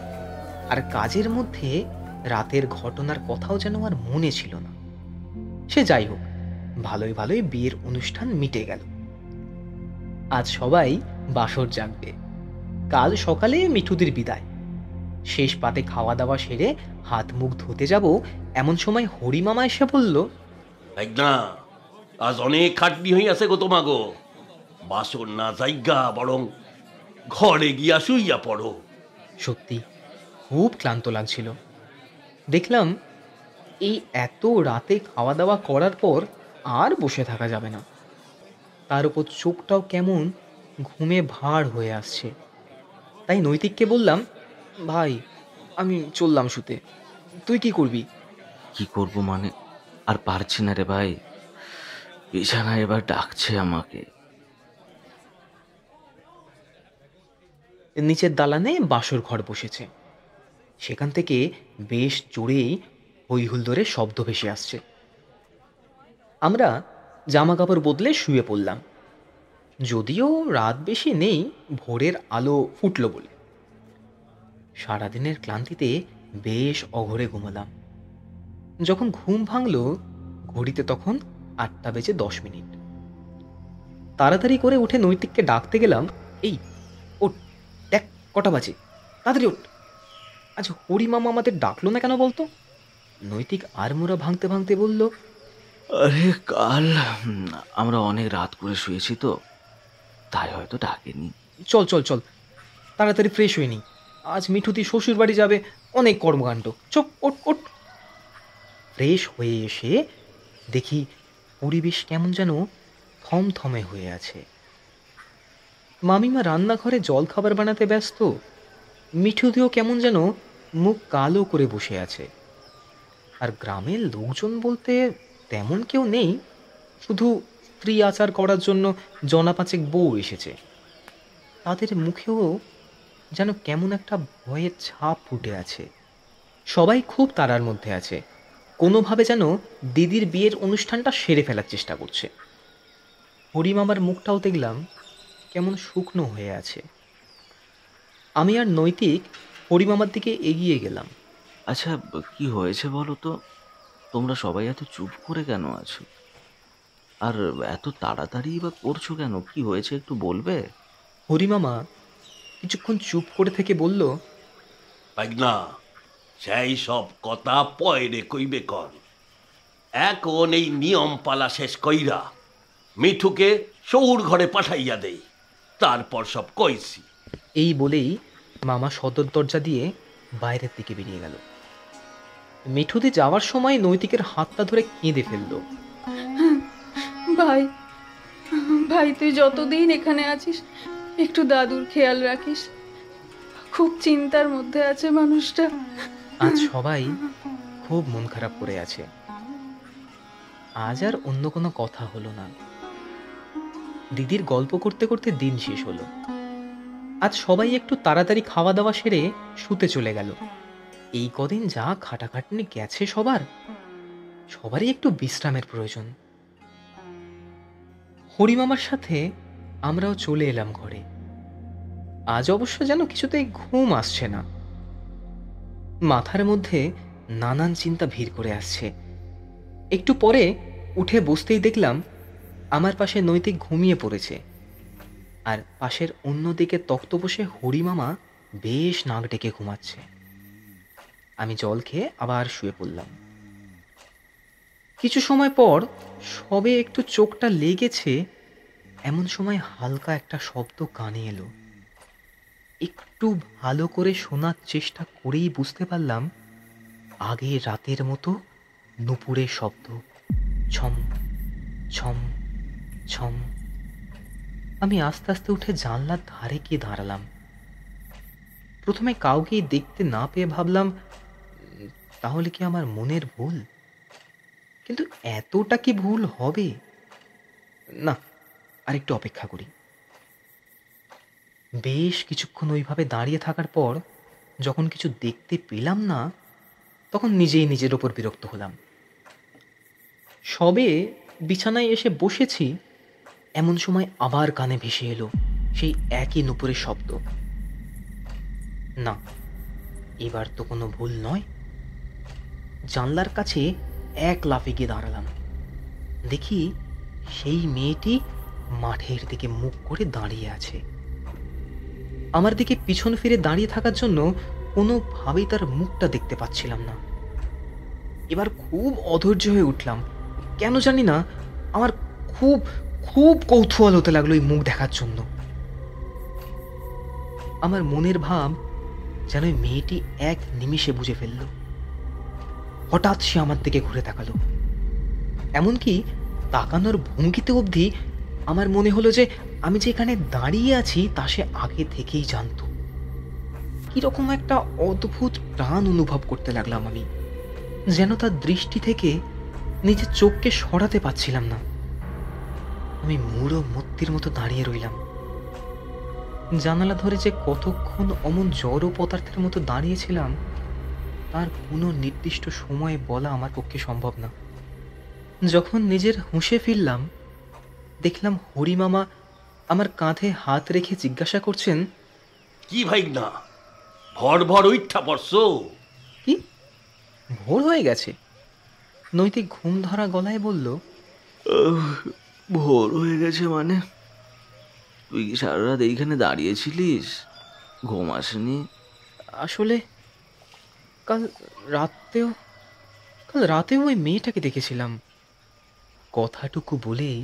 আর কাজের মধ্যে রাতের ঘটনার কথাও যেন আর মনে ছিল না। সে যাই হোক, ভালোই ভালোই বিয়ের অনুষ্ঠান মিটে গেল। আজ সবাই বাসর জাগবে। কাল সকালে মিঠুদির বিদায়। শেষ পাতে খাওয়া দাওয়া সেরে হাত মুখ ধুতে যাব, এমন সময় হরিমামা এসে বলল, না, আজ অনেক খাটনি হইয়াছে গো তোমাগো, বাসর না জায়গা, বরং ঘরে গিয়া শুইয়া পড়ো। সত্যি খুব ক্লান্ত লাগছিল। দেখলাম এই এত রাতে খাওয়া দাওয়া করার পর আর বসে থাকা যাবে না। তার উপর চোখটাও কেমন ঘুমে ভার হয়ে আসছে। তাই নৈতিককে বললাম, ভাই আমি চললাম শুতে, তুই কি করবি? কি করব মানে, আর পারছি না রে ভাই, বিছানা এবার ডাকছে আমাকে। নিচের দালানে বাসর ঘর বসেছে, সেখান থেকে বেশ জোরেই হই হুল্লোড়ের শব্দ ভেসে আসছে। আমরা জামা কাপড় বদলে শুয়ে পড়লাম। যদিও রাত বেশি নেই, ভোরের আলো ফুটল বলে। সারাদিনের ক্লান্তিতে বেশ অঘরে ঘুমালাম। যখন ঘুম ভাঙল ঘড়িতে তখন 8:10। তাড়াতাড়ি করে উঠে নৈতিককে ডাকতে গেলাম, এই ওঠ, দেখ কটা বাজে, তাড়াতাড়ি ওঠ। আজ হরিমামা আমাদের ডাকলো না কেন বলতো? নৈতিক আড়মোড়া ভাঙতে ভাঙতে বলল, আরে কাল আমরা অনেক রাত করে শুয়েছি তো, তাই হয়তো ডাকেনি। চল চল চল, তাড়াতাড়ি ফ্রেশ হয়ে নি, আজ মিঠুতি শ্বশুর বাড়ি যাবে, অনেক কর্মকাণ্ড, চপ ওঠ ওঠ। ফ্রেশ হয়ে এসে দেখি পরিবেশ কেমন যেন থমথমে হয়ে আছে। মামিমা রান্নাঘরে জল খাবার বানাতে ব্যস্ত, মিঠুদিও কেমন যেন মুখ কালো করে বসে আছে। আর গ্রামের লোকজন বলতে তেমন কেউ নেই, শুধু স্ত্রী আচার করার জন্য জনা পাঁচেক বউ এসেছে। তাদের মুখেও যেন কেমন একটা ভয়ের ছাপ ফুটে আছে। সবাই খুব তাড়ার মধ্যে আছে, কোনোভাবে যেন দিদির বিয়ের অনুষ্ঠানটা সেরে ফেলার চেষ্টা করছে। হরিমামার মুখটাও দেখলাম কেমন শুকনো হয়ে আছে। আমি আর নৈতিক হরিমামার দিকে এগিয়ে গেলাম। আচ্ছা, কি হয়েছে বলো তো? তোমরা সবাই এত চুপ করে কেন আছো? আর এত তাড়াতাড়ি বা করছো কেন? কি হয়েছে একটু বলবে? হরিমামা কিছুক্ষণ চুপ করে থেকে বলল, না, সেই সব কথা পয়রে কইবে কর। এখন এই নিয়ম পালা শেষ কইরা মিঠুকে শহুর ঘরে পাঠাইয়া দেই, তারপর সব কইছি। এই বলেই মামা সদর দরজা দিয়ে বাইরের দিকে বেরিয়ে গেল। মিঠুদি যাওয়ার সময় নৈতিকের হাতটা ধরে কেঁদে ফেলল। ভাই, ভাই তুই যতদিন এখানে আছিস একটু দাদুর খেয়াল রাখিস, খুব চিন্তার মধ্যে আছে মানুষটা। আজ সবাই খুব মন খারাপ করে আছে। আজ আর অন্য কোনো কথা হলো না। দিদির গল্প করতে করতে দিন শেষ হলো। আজ সবাই একটু তাড়াতাড়ি খাওয়া দাওয়া সেরে শুতে চলে গেল। এই কদিন যা খাটাখাটনি গেছে সবারই একটু বিশ্রামের প্রয়োজন। হরিমামার সাথে আমরাও চলে এলাম ঘরে। আজ অবশ্য যেন কিছুতেই ঘুম আসছে না। মাথার মধ্যে নানান চিন্তা ভিড় করে আসছে। একটু পরে উঠে বসতেই দেখলাম আমার পাশে নৈতিক ঘুমিয়ে পড়েছে, আর পাশের অন্যদিকে তক্ত বসে হরিমামা বেশ নাক ডেকে ঘুমাচ্ছে। আমি জল খেয়ে আবার শুয়ে পড়লাম। কিছু সময় পর সবে একটু চোখটা লেগেছে, এমন সময় হালকা একটা শব্দ কানে এলো। একটু ভালো করে শোনার চেষ্টা করেই বুঝতে পারলাম আগের রাতের মতো নুপুরের শব্দ, ছম ছম ছম। আমি আস্তে আস্তে উঠে জানলার ধারে গিয়ে দাঁড়ালাম। প্রথমে কাউকেই দেখতে না পেয়ে ভাবলাম তাহলে কি আমার মনের ভুল, কিন্তু এতটা কি ভুল হবে? না, আরেকটু অপেক্ষা করি। বেশ কিছুক্ষণ ওইভাবে দাঁড়িয়ে থাকার পর যখন কিছু দেখতে পেলাম না, তখন নিজেই নিজের ওপর বিরক্ত হলাম। সবে বিছানায় এসে বসেছি, এমন সময় আবার কানে ভেসে এলো সেই একই নুপুরের শব্দ। না, এবার তো কোনো ভুল নয়। জানলার কাছে এক লাফে গিয়ে দাঁড়ালাম। দেখি সেই মেয়েটি মাঠের দিকে মুখ করে দাঁড়িয়ে আছে। আমার দিকে পিছন ফিরে দাঁড়িয়ে থাকার জন্য কোনোভাবেই তার মুখটা দেখতে পাচ্ছিলাম না। এবার খুব অধৈর্য হয়ে উঠলাম। কেন জানি না আমার খুব খুব কৌতূহল হতে লাগলো এই মুখ দেখার জন্য। আমার মনের ভাব যেন ওই মেয়েটি এক নিমিষে বুঝে ফেলল। হঠাৎ সে আমার দিকে ঘুরে তাকালো। এমনকি তাকানোর ভঙ্গিতে অবধি আমার মনে হলো যে আমি যেখানে দাঁড়িয়ে আছি তা সে আগে থেকেই জানতো। কিরকম একটা অদ্ভুত টান অনুভব করতে লাগলাম আমি, যেন তার দৃষ্টি থেকে নিজের চোখকে সরাতে পারছিলাম না। আমি মুড়ো মূর্তির মতো দাঁড়িয়ে রইলাম। জানালা ধরে যে কতক্ষণ অমন জড় পদার্থের মতো দাঁড়িয়েছিলাম তার কোনো নির্দিষ্ট সময়ে বলা আমার পক্ষে সম্ভব না। যখন নিজের হুঁশে ফিরলাম, দেখলাম হরিমামা আমার কাঁধে হাত রেখে জিজ্ঞাসা করছেন, কি ভাই না ভর ভর উঠা পড়ছো? কি ভোর হয়ে গেছে? নৈতিক ঘুম ধরা গলায় বলল, ভোর হয়ে গেছে মানে? তুই কি সারা রাত এইখানে দাঁড়িয়েছিলিস? ঘুম আসেনি? আসলে কাল রাতেও ওই মেয়েটাকে দেখেছিলাম। কথাটুকু বলেই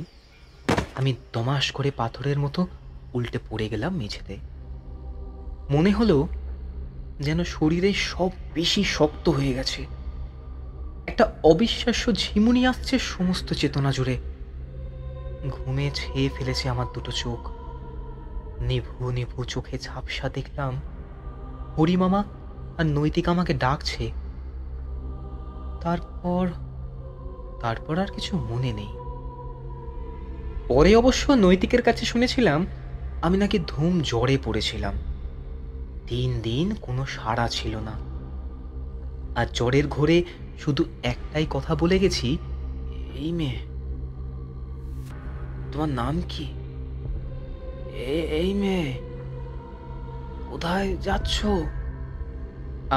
আমি দমাস করে পাথরের মতো উল্টে পড়ে গেলাম মেঝেতে। মনে হলো যেন শরীরে সব বেশি শক্ত হয়ে গেছে। একটা অবিশ্বাস্য ঝিমুনি আসছে সমস্ত চেতনা জুড়ে। ঘুমে ছেয়ে ফেলেছে আমার দুটো চোখ। নিভু নিভু চোখে ঝাপসা দেখলাম হরিমামা আর নৈতিক আমাকে ডাকছে। তারপর আর কিছু মনে নেই। পরে অবশ্য নৈতিকের কাছে শুনেছিলাম আমি নাকি ধুম জ্বরে পড়েছিলাম। 3 দিন কোনো সাড়া ছিল না, আর জ্বরের ঘোরে শুধু একটাই কথা বলে গেছি, এই মেয়ে তোমার নাম কি? এই মেয়ে কোথায় যাচ্ছ?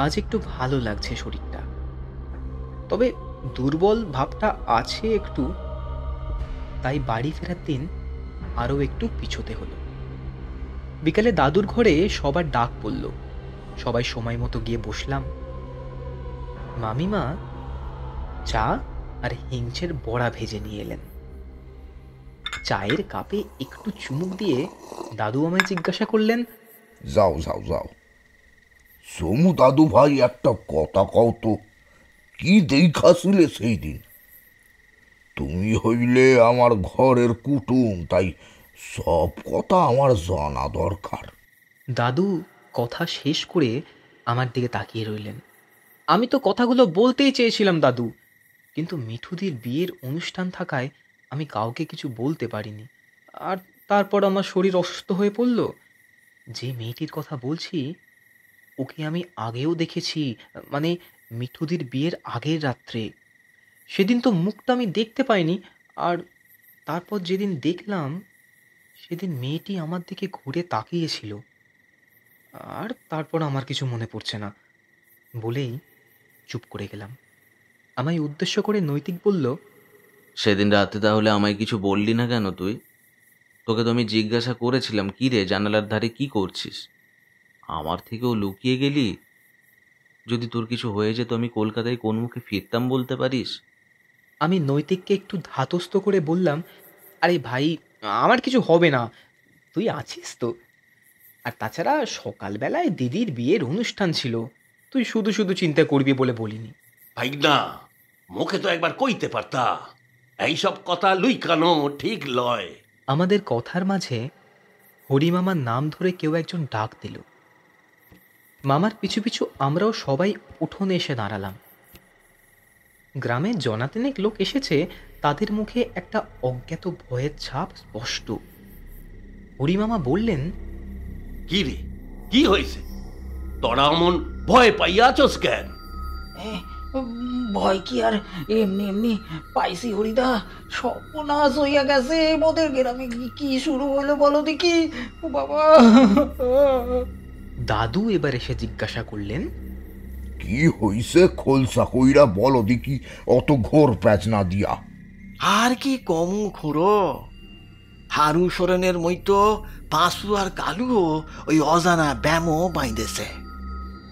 আজ একটু ভালো লাগছে শরীরটা, তবে দুর্বল ভাবটা আছে একটু। তাই বাড়ি ফেরার দিন আরও একটু পিছোতে হলো। বিকালে দাদুর ঘরে সবার ডাক পড়ল। সবাই সময় মতো গিয়ে বসলাম। মামিমা চা আর হিংচের বড়া ভেজে নিয়ে এলেন। চায়ের কাপে একটু চুমুক দিয়ে দাদু আমায় জিজ্ঞাসা করলেন, যাও যাও যাও, সমু দাদু ভাই একটা কথা কও তো, কি দেখাছিলে সেই দিন? তুমি হইলে আমার ঘরের কুটুম, তাই সব কথা আমার জানা দরকার। দাদু কথা শেষ করে আমার দিকে তাকিয়ে রইলেন। আমি তো কথাগুলো বলতেই চেয়েছিলাম দাদু, কিন্তু মিঠুদির বিয়ের অনুষ্ঠান থাকায় আমি কাউকে কিছু বলতে পারিনি। আর তারপর আমার শরীর অসুস্থ হয়ে পড়ল। যে মেয়েটির কথা বলছি ওকে আমি আগেও দেখেছি, মানে মিঠুদির বিয়ের আগের রাত্রে। সেদিন তো মুখটা আমি দেখতে পাইনি, আর তারপর যেদিন দেখলাম সেদিন মেয়েটি আমার দিকে ঘুরে তাকিয়েছিল। আর তারপর আমার কিছু মনে পড়ছে না বলেই চুপ করে গেলাম। আমায় উদ্দেশ্য করে নৈতিক বলল, সেদিন রাতে তাহলে আমায় কিছু বললি না কেন তুই? তোকে তো আমি জিজ্ঞাসা করেছিলাম, কী রে জানালার ধারে কি করছিস? আমার থেকেও লুকিয়ে গেলি। যদি তোর কিছু হয়ে যেত আমি কলকাতায় কোন মুখে ফিরতাম বলতে পারিস? আমি নৈতিককে একটু ধাতস্থ করে বললাম, আরে ভাই, আমার কিছু হবে না, তুই আছিস তো। আর তাছাড়া সকালবেলায় দিদির বিয়ের অনুষ্ঠান ছিল, তুই শুধু শুধু চিন্তা করবি বলে বলিনি। ভাইগনা, মুখে তো একবার কইতে পারতা, এইসব কথা লুইকানো ঠিক লয়। আমাদের কথার মাঝে হরিমামার নাম ধরে কেউ একজন ডাক দিল। মামার পিছু পিছু আমরাও সবাই উঠোনে এসে দাঁড়ালাম। গ্রামের জনাতিনেক লোক এসেছে, তাদের মুখে একটা অজ্ঞাত ভয়ের ছাপ স্পষ্ট। হরিমামা বললেন, কি রে, কি হয়েছে? তোরা অমন ভয় পাইয়া আছোস কেন? ভয় কি আর এমনি এমনি পাইছি হরিদা, সর্বনাশ হইয়া গেছে। মোদের গ্রামে কি শুরু হলো বলো দেখি। ও বাবা! দাদু এবার এসে জিজ্ঞাসা করলেন, কি হইছে খোলসা কইরা বলো দেখি, অত ঘোর প্যাচ না দিয়া। আর কি কমু খুড়ো, হারু সরেনের মইতো পাঁচু আর কালুও ওই অজানা ব্যামও বাইঁধেছে।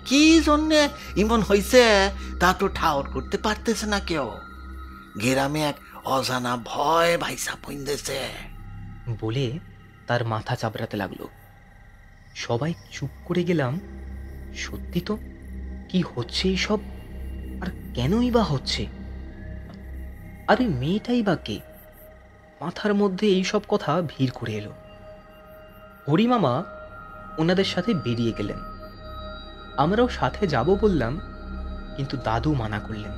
কি জন্যে ইমন হইছে তা তো ঠাওর করতে পারতেছে না কেউ। গ্রামে এক অজানা ভয় ভাইসা পইন্দেছে বলে তার মাথা চাপড়াতে লাগলো। সবাই চুপ করে গেলাম। সত্যি তো, কি হচ্ছে এইসব, আর কেনই বা হচ্ছে? আরে মেয়েটাই বা কে? মাথার মধ্যে এইসব কথা ভিড় করে এলো। হরিমামা ওনাদের সাথে বেরিয়ে গেলেন। আমরাও সাথে যাব বললাম, কিন্তু দাদু মানা করলেন।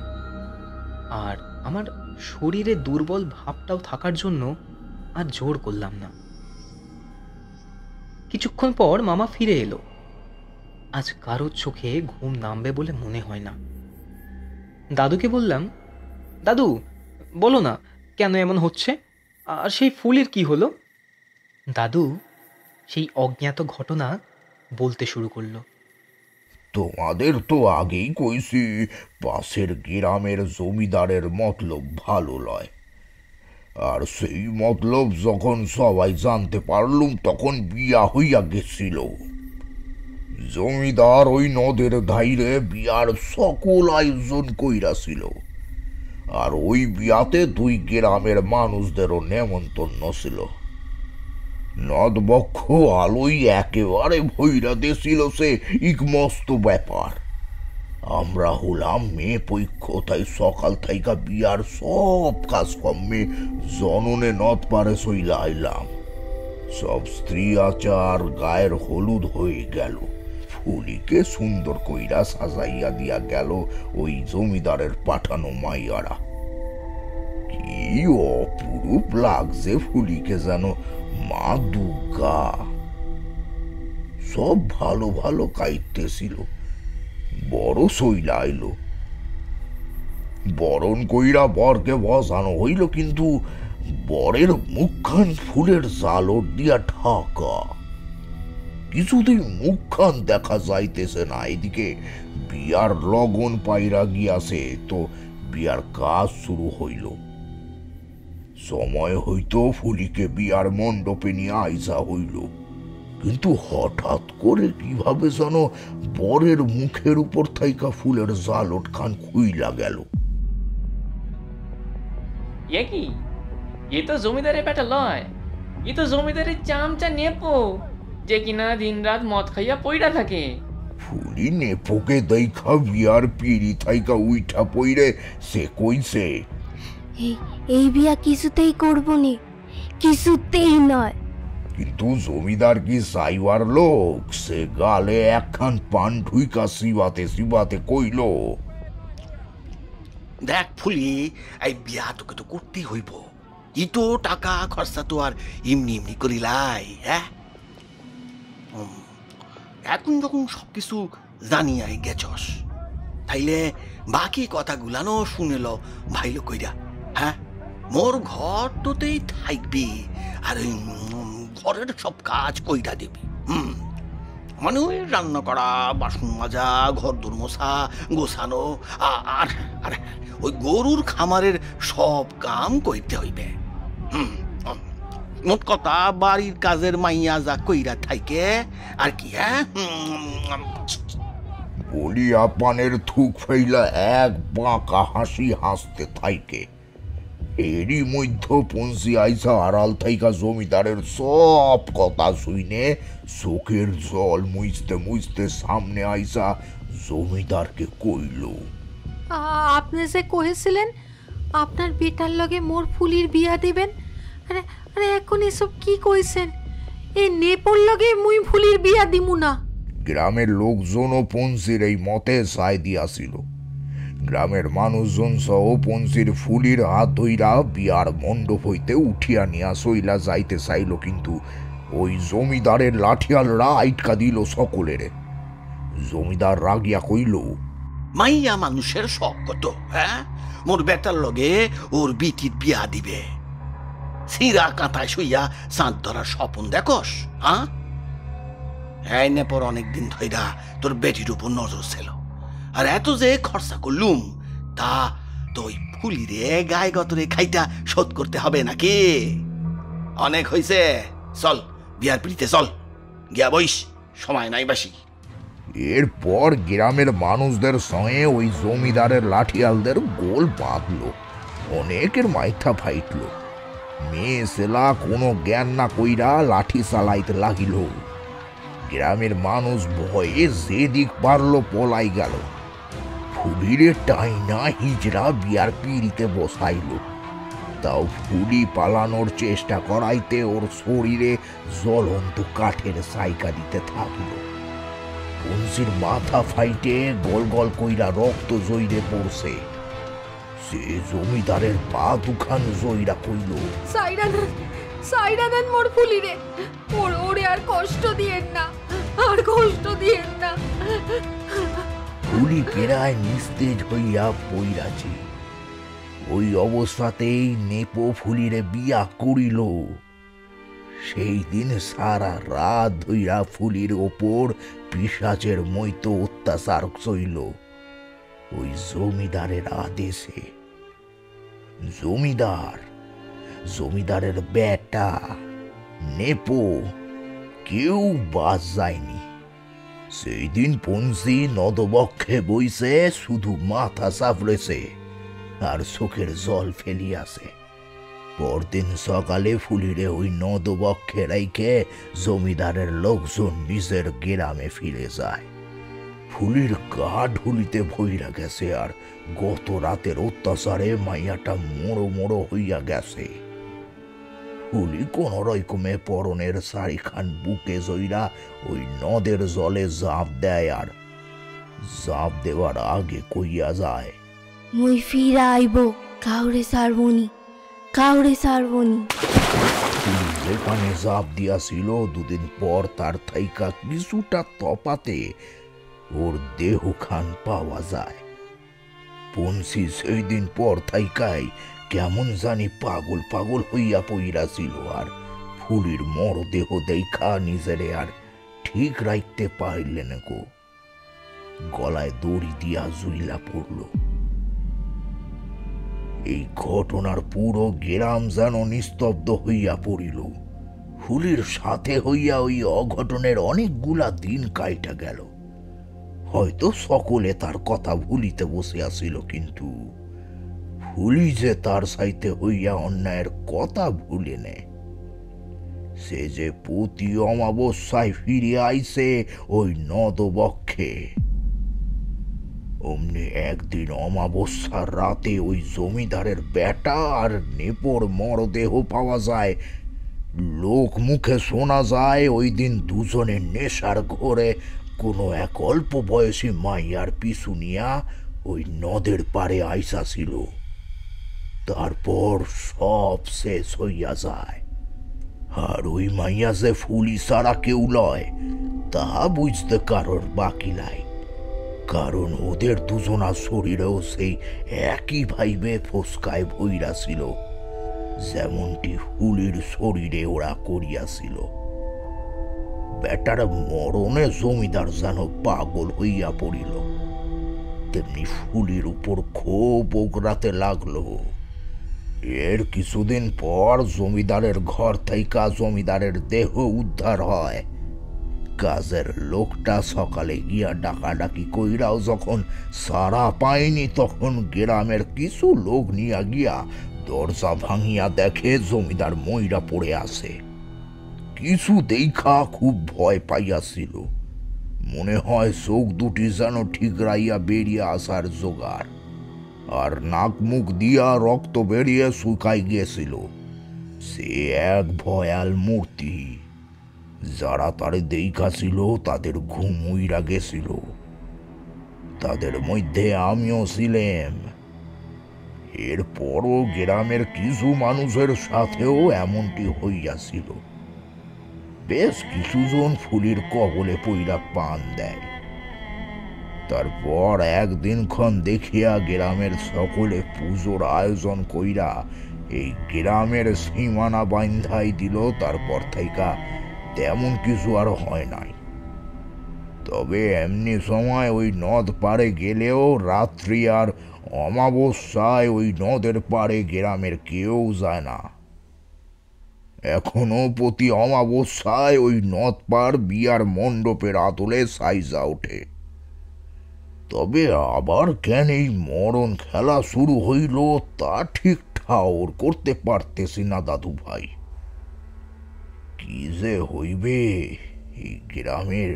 আর আমার শরীরে দুর্বল ভাবটাও থাকার জন্য আর জোর করলাম না। কিছুক্ষণ পর মামা ফিরে এলো। আজ কারোর চোখে ঘুম নামবে বলে মনে হয় না। দাদুকে বললাম, দাদু বলো না কেন এমন হচ্ছে, আর সেই ফুলের কি হলো? দাদু সেই অজ্ঞাত ঘটনা বলতে শুরু করলো। তোমাদের তো আগেই কইছি, পাশের গ্রামের জমিদারের মতলব ভালো লয়। আর সেই মতলব যখন সবাই জানতে পারলুম তখন বিয়া হইয়া গেছিল। জমিদার ওই নদের ধাইরে বিয়ার সকল আয়োজন কইরাছিল, আর ওই বিয়াতে দুই গ্রামের মানুষদেরও নেমন্তন্ন ছিল। নদবক্ষ আলোই একেবারে ভৈরা দিয়েছিল, সে এক মস্ত ব্যাপার। আমরা হলাম মেয়ে পৈক্ষ, তাই সকাল থাইকা বিয়ার সব কাজ কমে জননে নদ পারে সইলা আইলাম। সব স্ত্রী আচার গায়ের হলুদ হয়ে গেল। ফুলিকে সুন্দর কইরা সাজাইয়া দিয়া গেল ওই জমিদারের পাঠানো মাইয়ারা। কি অপরূপ লাগছে ফুলিকে, যেন মা দুর্গা। সব ভালো ভালো কাইতেছিল। বড় সইলা আইল। বরণ কইরা বরকে বসানো হইল, কিন্তু বরের মুখখান ফুলের জালর দিয়া ঢাকা। কিছুতেই মুখখান দেখা যাইতেছে না। এদিকে বিয়ার লগন পাইরা গিয়াছে, তো বিয়ার কাজ শুরু হইল। সময় হইতো ফুলিকে বিয়ার মণ্ডপে নিয়ে আইসা হইল, কিন্তু হঠাৎ করে কিভাবে যেন বরের মুখের উপর থাইকা ফুলের জালট খান খুইলা গেল। এ কি, এ তো জমিদারের বেটা লয়, এ তো জমিদারের চামচা নেপো, যে কিনা দিন রাত মদ খাইয়া পইরা থাকে। ফুলি নেপোকে দেখা বিয়ার পিড়ি থাইকা উইঠা পইরে সে কইছে, এই বিয়া কিছুতেই করবনি, কিছুতেই নয়। কিন্তু জমিদার কি সাইবার লোক, সে গালে একখান পান ঢুইকা শিবাতে শিবাতে কইল, দেখ ফুলি, এই বিয়া তোকে তো করতেই হইব। ইতো টাকা খরচা তো আর এমনি এমনি করিলাই, হ্যাঁ? এখন যখন সবকিছু জানিয়াই গেছস, তাইলে বাকি কথাগুলানো শুনেল ভাইলো কইরা, হ্যাঁ? মোর ঘর তোতেই থাকবি আর ওই ঘরের সব কাজ কইরা দিবি। মানে ওই রান্না করা, বাসন মাজা, ঘর দোর মোছা, গোছানো, আর আর ওই গরুর খামারের সব কাম কইতে হইবে। মোট কথা বাড়ির কাজের মাইয়া যা কইরা থাইকে আর কি, হ্যাঁ? বলিয়া পানের থুক ফেইলা এক বাঁকা হাসি হাসতে থাইকে। এরই মধ্য পঞ্চি আইসা আড়াল থাইকা জমিদারের সব কথা শুইনে চোখের জল মুছতে মুছতে সামনে আইসা জমিদারকে কইল, আপনি যে কহেছিলেন আপনার বেটার লগে মোর ফুলির বিয়া দিবেন, আরে আরে এখন এসব কি কইছেন? এই নেপোর লগে মুই ফুলির বিয়া দিমু না। গ্রামের লোকজনও পঞ্চির এই মতে সায় দিয়াছিল। গ্রামের মানুষজন সহ পঞ্চির ফুলির হাত ধইরা বিয়ার মণ্ডপ হইতে উঠিয়া নিয়া সইলা যাইতে চাইল, কিন্তু ওই জমিদারের লাঠিয়ালরা আইটকা দিল সকলেরে। জমিদার রাগিয়া কইল, মাইয়া মানুষের শখ কত, হ্যাঁ? মোর বেটার লগে ওর বিটির বিয়া দিবে, সিরা কাঁথায় শুইয়া চাঁদ ধরার স্বপন দেখস, হ্যাঁ? এই নেপর অনেকদিন ধইরা তোর বেটির উপর নজর ছিল, আর এত যে খরচা করলুম তা তো ওই ফুলিরে গায়ে গতরে খাইটা শোধ করতে হবে নাকি? অনেক হইছে, চল বিয়ার পিড়িতে চল, গিয়া বইস, সময় নাই বেশি। এরপর গ্রামের মানুষদের সঙ্গে ওই জমিদারের লাঠিয়ালদের গোল বাঁধল। অনেকের মাইথা ফাইটল। মেয়ে সেলা কোনো জ্ঞান না কইরা লাঠি চালাইতে লাগিল। গ্রামের মানুষ ভয়ে যেদিক পারল পলাই গেল। ফুলিরে টাইনা হিজড়া বিয়ার পিড়িতে বসাইল। তাও ফুলি পালানোর চেষ্টা করাইতে ওর শরীরে জ্বলন্ত কাঠের সাইকা দিতে থাকল। পঞ্চির মাথা ফাইটে গল গল কইরা রক্ত জইরে পড়ছে। সে জমিদারের পা দুখান জইরা কইল, সাইরা দেন মোর ফুলিরে, ওরে আর কষ্ট দিয়েন না, আর কষ্ট দিয়েন না। ফুলি পেরায় নিস্তেজ হইয়া পইরাছে। ওই অবস্থাতেই নেপো ফুলিরে বিয়া করিল। সেই দিন সারা রাত ধইরা ফুলির ওপর পিশাচের মইতো অত্যাচার চইল ওই জমিদারের আদেশে। জমিদারের বেটা নেপো কেউ বাদ যায়নি। সেই দিন পঞ্চি নদবক্ষে বইছে, শুধু মাথা চাপড়েছে আর চোখের জল ফেলিয়াছে। পরদিন সকালে ফুলিরে ওই নদবক্ষে রাইখে জমিদারের লোকজন নিজের গ্রামে ফিরে যায়। ফুলির গা ঢুলিতে ভইরা গেছে, আর গত রাতের অত্যাচারে মাইয়াটা মোড়ো মোড়ো হইয়া গেছে। ফুলি কোন রকমে পরনের শাড়িখান বুকে জইরা ওই নদের জলে ঝাঁপ দেয়, আর ঝাঁপ দেওয়ার আগে কইয়া যায়, মুই ফিরা আইব, কাউরে সারবনি। ফুলি যেখানে ঝাঁপ দিয়াছিল, দুদিন পর তার থাইকা কিছুটা তপাতে ওর দেহ খান পাওয়া যায়। পঞ্চি সেই দিন পর থাইকাই কেমন জানি পাগল পাগল হইয়া পইরাছিল, আর ফুলির মরদেহ দেখা নিজেরে আর ঠিক রাখতে পারলেন গো। গলায় দড়ি দিয়া জুইলা পড়ল। এই ঘটনার পুরো গ্রাম যেন নিস্তব্ধ হইয়া পড়িল। ফুলির সাথে হইয়া ওই অঘটনের অনেকগুলা দিন কাইটা গেল। হয়তো সকলে তার কথা ভুলিতে বসিয়াছিল, কিন্তু ফুলি যে তার সাইতে হইয়া অন্যায়ের কথা ভুলে নেয়। সে যে প্রতি অমাবস্যায় ফিরে আইছে ওই নদবক্ষে। অমনি একদিন অমাবস্যার রাতে ওই জমিদারের বেটা আর নেপোর মরদেহ পাওয়া যায়। লোক মুখে শোনা যায় ওই দিন দুজনে নেশার ঘোরে কোনো এক অল্প বয়সী মাইয়ার পিছু নিয়া ওই নদের পারে আইসাছিল। তারপর সব শেষ হইয়া যায়। আর ওই মাইয়া যে ফুলি সারা কেউ লয় তা বুঝতে কারোর বাকি নাই, কারণ ওদের দুজনার শরীরেও সেই একই ভাইবে ফোসকায় ভইরা ছিল, যেমনটি ফুলির শরীরে ওরা করিয়াছিল। বেটার মরণে জমিদার যেন পাগল হইয়া পড়িল, তেমনি ফুলির উপর খুব ওগরাতে লাগলো। এর কিছুদিন পর জমিদারের ঘর থেকে জমিদারের দেহ উদ্ধার হয়। কাজের লোকটা সকালে গিয়া ডাকাডাকি কইরাও যখন সারা পায়নি, তখন গ্রামের কিছু লোক নিয়া গিয়া দরজা ভাঙিয়া দেখে জমিদার মইরা পড়ে আছে। কিছু দেখা খুব ভয় পাইয়াছিল, মনে হয় চোখ দুটি যেন ঠিকরাইয়া বেরিয়ে আসার জোগাড়, আর নাক মুখ দিয়া রক্ত বেরিয়ে শুকাই গিয়েছিল। সে এক ভয়াল মূর্তি। যারা তারে দেখাছিল তাদের ঘুম উইরা গেছিল, তাদের মধ্যে আমিও ছিলাম। এরপরও গ্রামের কিছু মানুষের সাথেও এমনটি হইয়াছিল। বেশ কিছুজন ফুলির কবলে পইরা পান দেয়। তারপর একদিনক্ষণ দেখিয়া গ্রামের সকলে পুজোর আয়োজন কইরা এই গ্রামের সীমানা বান্ধাই দিল। তারপর থেকে তেমন কিছু আর হয় নাই। তবে এমনি সময় ওই নদ পাড়ে গেলেও রাত্রি আর অমাবস্যায় ওই নদের পাড়ে গ্রামের কেউ যায় না। এখনো প্রতি অমাবস্যায় ওই নদ পাড় বিয়ার মণ্ডপের আদলে সাইজা ওঠে। তবে আবার কেন এই মরণ খেলা শুরু হইল তা ঠিক ঠাউর করতে পারতেছি না দাদু ভাই। কি যে হইবে এই গ্রামের,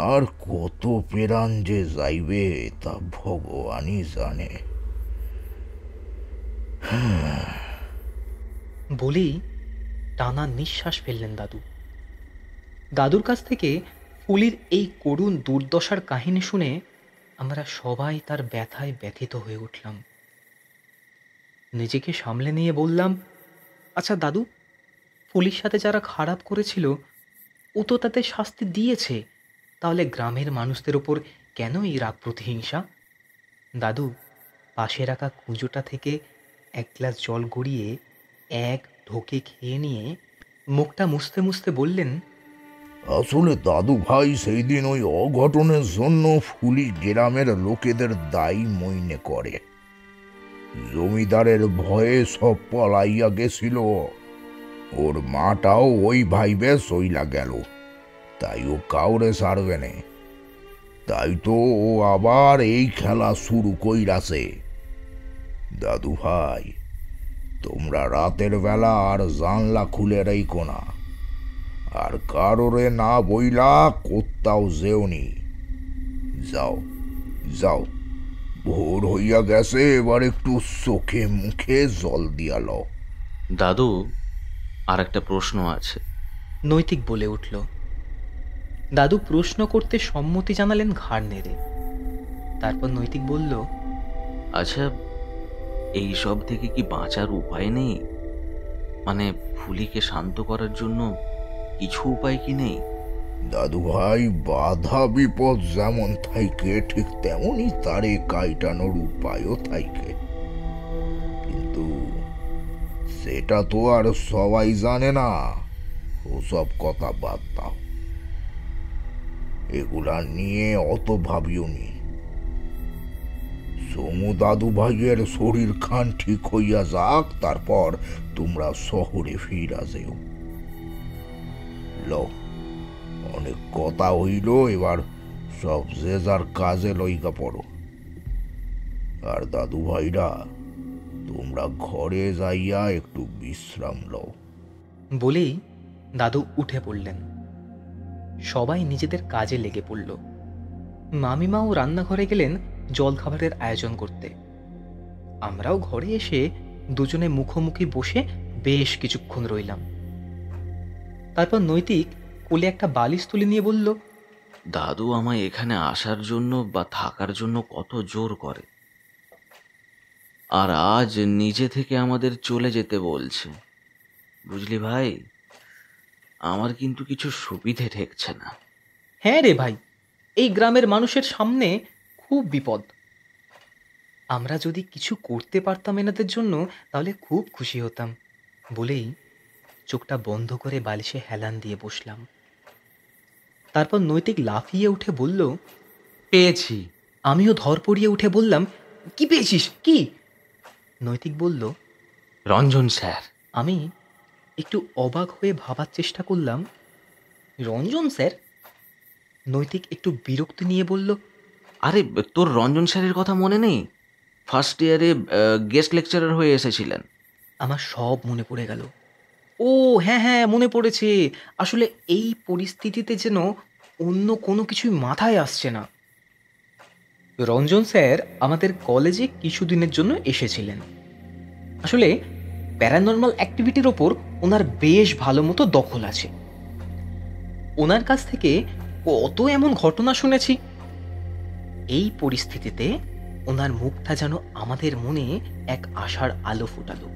আর কত পেরান যে যাইবে তা ভগবানই জানে। বলেই টানা নিঃশ্বাস ফেললেন দাদু। দাদুর কাছ থেকে ফুলির এই করুণ দুর্দশার কাহিনী শুনে আমরা সবাই তার ব্যথায় ব্যথিত হয়ে উঠলাম। নিজেকে সামলে নিয়ে বললাম, আচ্ছা দাদু, ফুলির সাথে যারা খারাপ করেছিল ও তো তাদের শাস্তি দিয়েছে, তাহলে গ্রামের মানুষদের ওপর কেন এই রাগ প্রতিহিংসা? দাদু পাশে রাখা কুঁজোটা থেকে এক গ্লাস জল গড়িয়ে এক ঢোকে খেয়ে নিয়ে মুখটা মুছতে মুছতে বললেন, আসলে দাদু ভাই সেই দিন ওই অঘটনের জন্য ফুলি গ্রামের লোকেদের দায়ী মইনে করে। জমিদারের ভয়ে সব পলাইয়া গেছিল। ওর মাটাও ওই ভাইবে সইলা গেল, তাই ও কাউরে ছাড়বে না। তাই তো ও আবার এই খেলা শুরু কইরাছে। দাদু ভাই, তোমরা রাতের বেলা আর জানলা খুলে রেখো না, আর কারোরে না বইলা কোথাও যেওনি। যাও যাও, ভোর হইয়া গেছে, এবার একটু চোখে মুখে জল দিয়া লও। দাদু, আর একটা প্রশ্ন আছে। নৈতিক বলে উঠল। দাদু প্রশ্ন করতে সম্মতি জানালেন ঘাড় নেড়ে। তারপর নৈতিক বলল, আচ্ছা, এই সব থেকে কি বাঁচার উপায় নেই? মানে ফুলিকে শান্ত করার জন্য কিছু উপায় কি নেই? দাদু ভাই, বাধা বিপদ যেমন থাইকে ঠিক তেমনই তারে কাইটানোর উপায়ও থাইকে, কিন্তু সেটা তো আর সবাই জানে না। ওসব কথা বাদ দাও, এগুলা নিয়ে অত ভাবিও নি। সমু দাদু ভাইয়ের শরীর খান ঠিক হইয়া যাক, তারপর তোমরা শহরে ফিরা যেও। লও, অনেক কথা হইল, এবার সব যে যার কাজে লইগা পড়ো। আর দাদু ভাইরা, তোমরা ঘরে যাইয়া একটু বিশ্রাম লও। বলেই দাদু উঠে পড়লেন। সবাই নিজেদের কাজে লেগে পড়ল। মামিমাও রান্নাঘরে গেলেন জলখাবারের আয়োজন করতে। আমরাও ঘরে এসে দুজনে মুখোমুখি বসে বেশ কিছুক্ষণ রইলাম। তারপর নৈতিক কোলে একটা বালিশ তুলে নিয়ে বলল, দাদু আমায় এখানে আসার জন্য বা থাকার জন্য কত জোর করে। আর আজ নিজে থেকে আমাদের চলে যেতে বলছে। বুঝলি ভাই, আমার কিন্তু কিছু সুবিধে ঠেকছে না। হ্যাঁ রে ভাই, এই গ্রামের মানুষের সামনে খুব বিপদ। আমরা যদি কিছু করতে পারতাম এনাদের জন্য তাহলে খুব খুশি হতাম বলেই চোখটা বন্ধ করে বালিশে হেলান দিয়ে বসলাম। তারপর নৈতিক লাফিয়ে উঠে বলল, পেয়েছি। আমিও ধরপড়িয়ে উঠে বললাম, কি পেয়েছিস কি? নৈতিক বলল, রঞ্জন স্যার। আমি একটু অবাক হয়ে ভাবার চেষ্টা করলাম, রঞ্জন স্যার? নৈতিক একটু বিরক্তি নিয়ে বলল, আরে তোর রঞ্জন স্যারের কথা মনে নেই? ফার্স্ট ইয়ারে গেস্ট লেকচারার হয়ে এসেছিলেন। আমার সব মনে পড়ে গেল। ও হ্যাঁ হ্যাঁ, মনে পড়েছে। আসলে এই পরিস্থিতিতে যেন অন্য কোনো কিছুই মাথায় আসছে না। রঞ্জন স্যার আমাদের কলেজে কিছুদিনের জন্য এসেছিলেন। আসলে প্যারানর্মাল অ্যাক্টিভিটির ওপর ওনার বেশ ভালো মতো দখল আছে। ওনার কাছ থেকে কত এমন ঘটনা শুনেছি। এই পরিস্থিতিতে ওনার মুখটা যেন আমাদের মনে এক আশার আলো ফোটালো।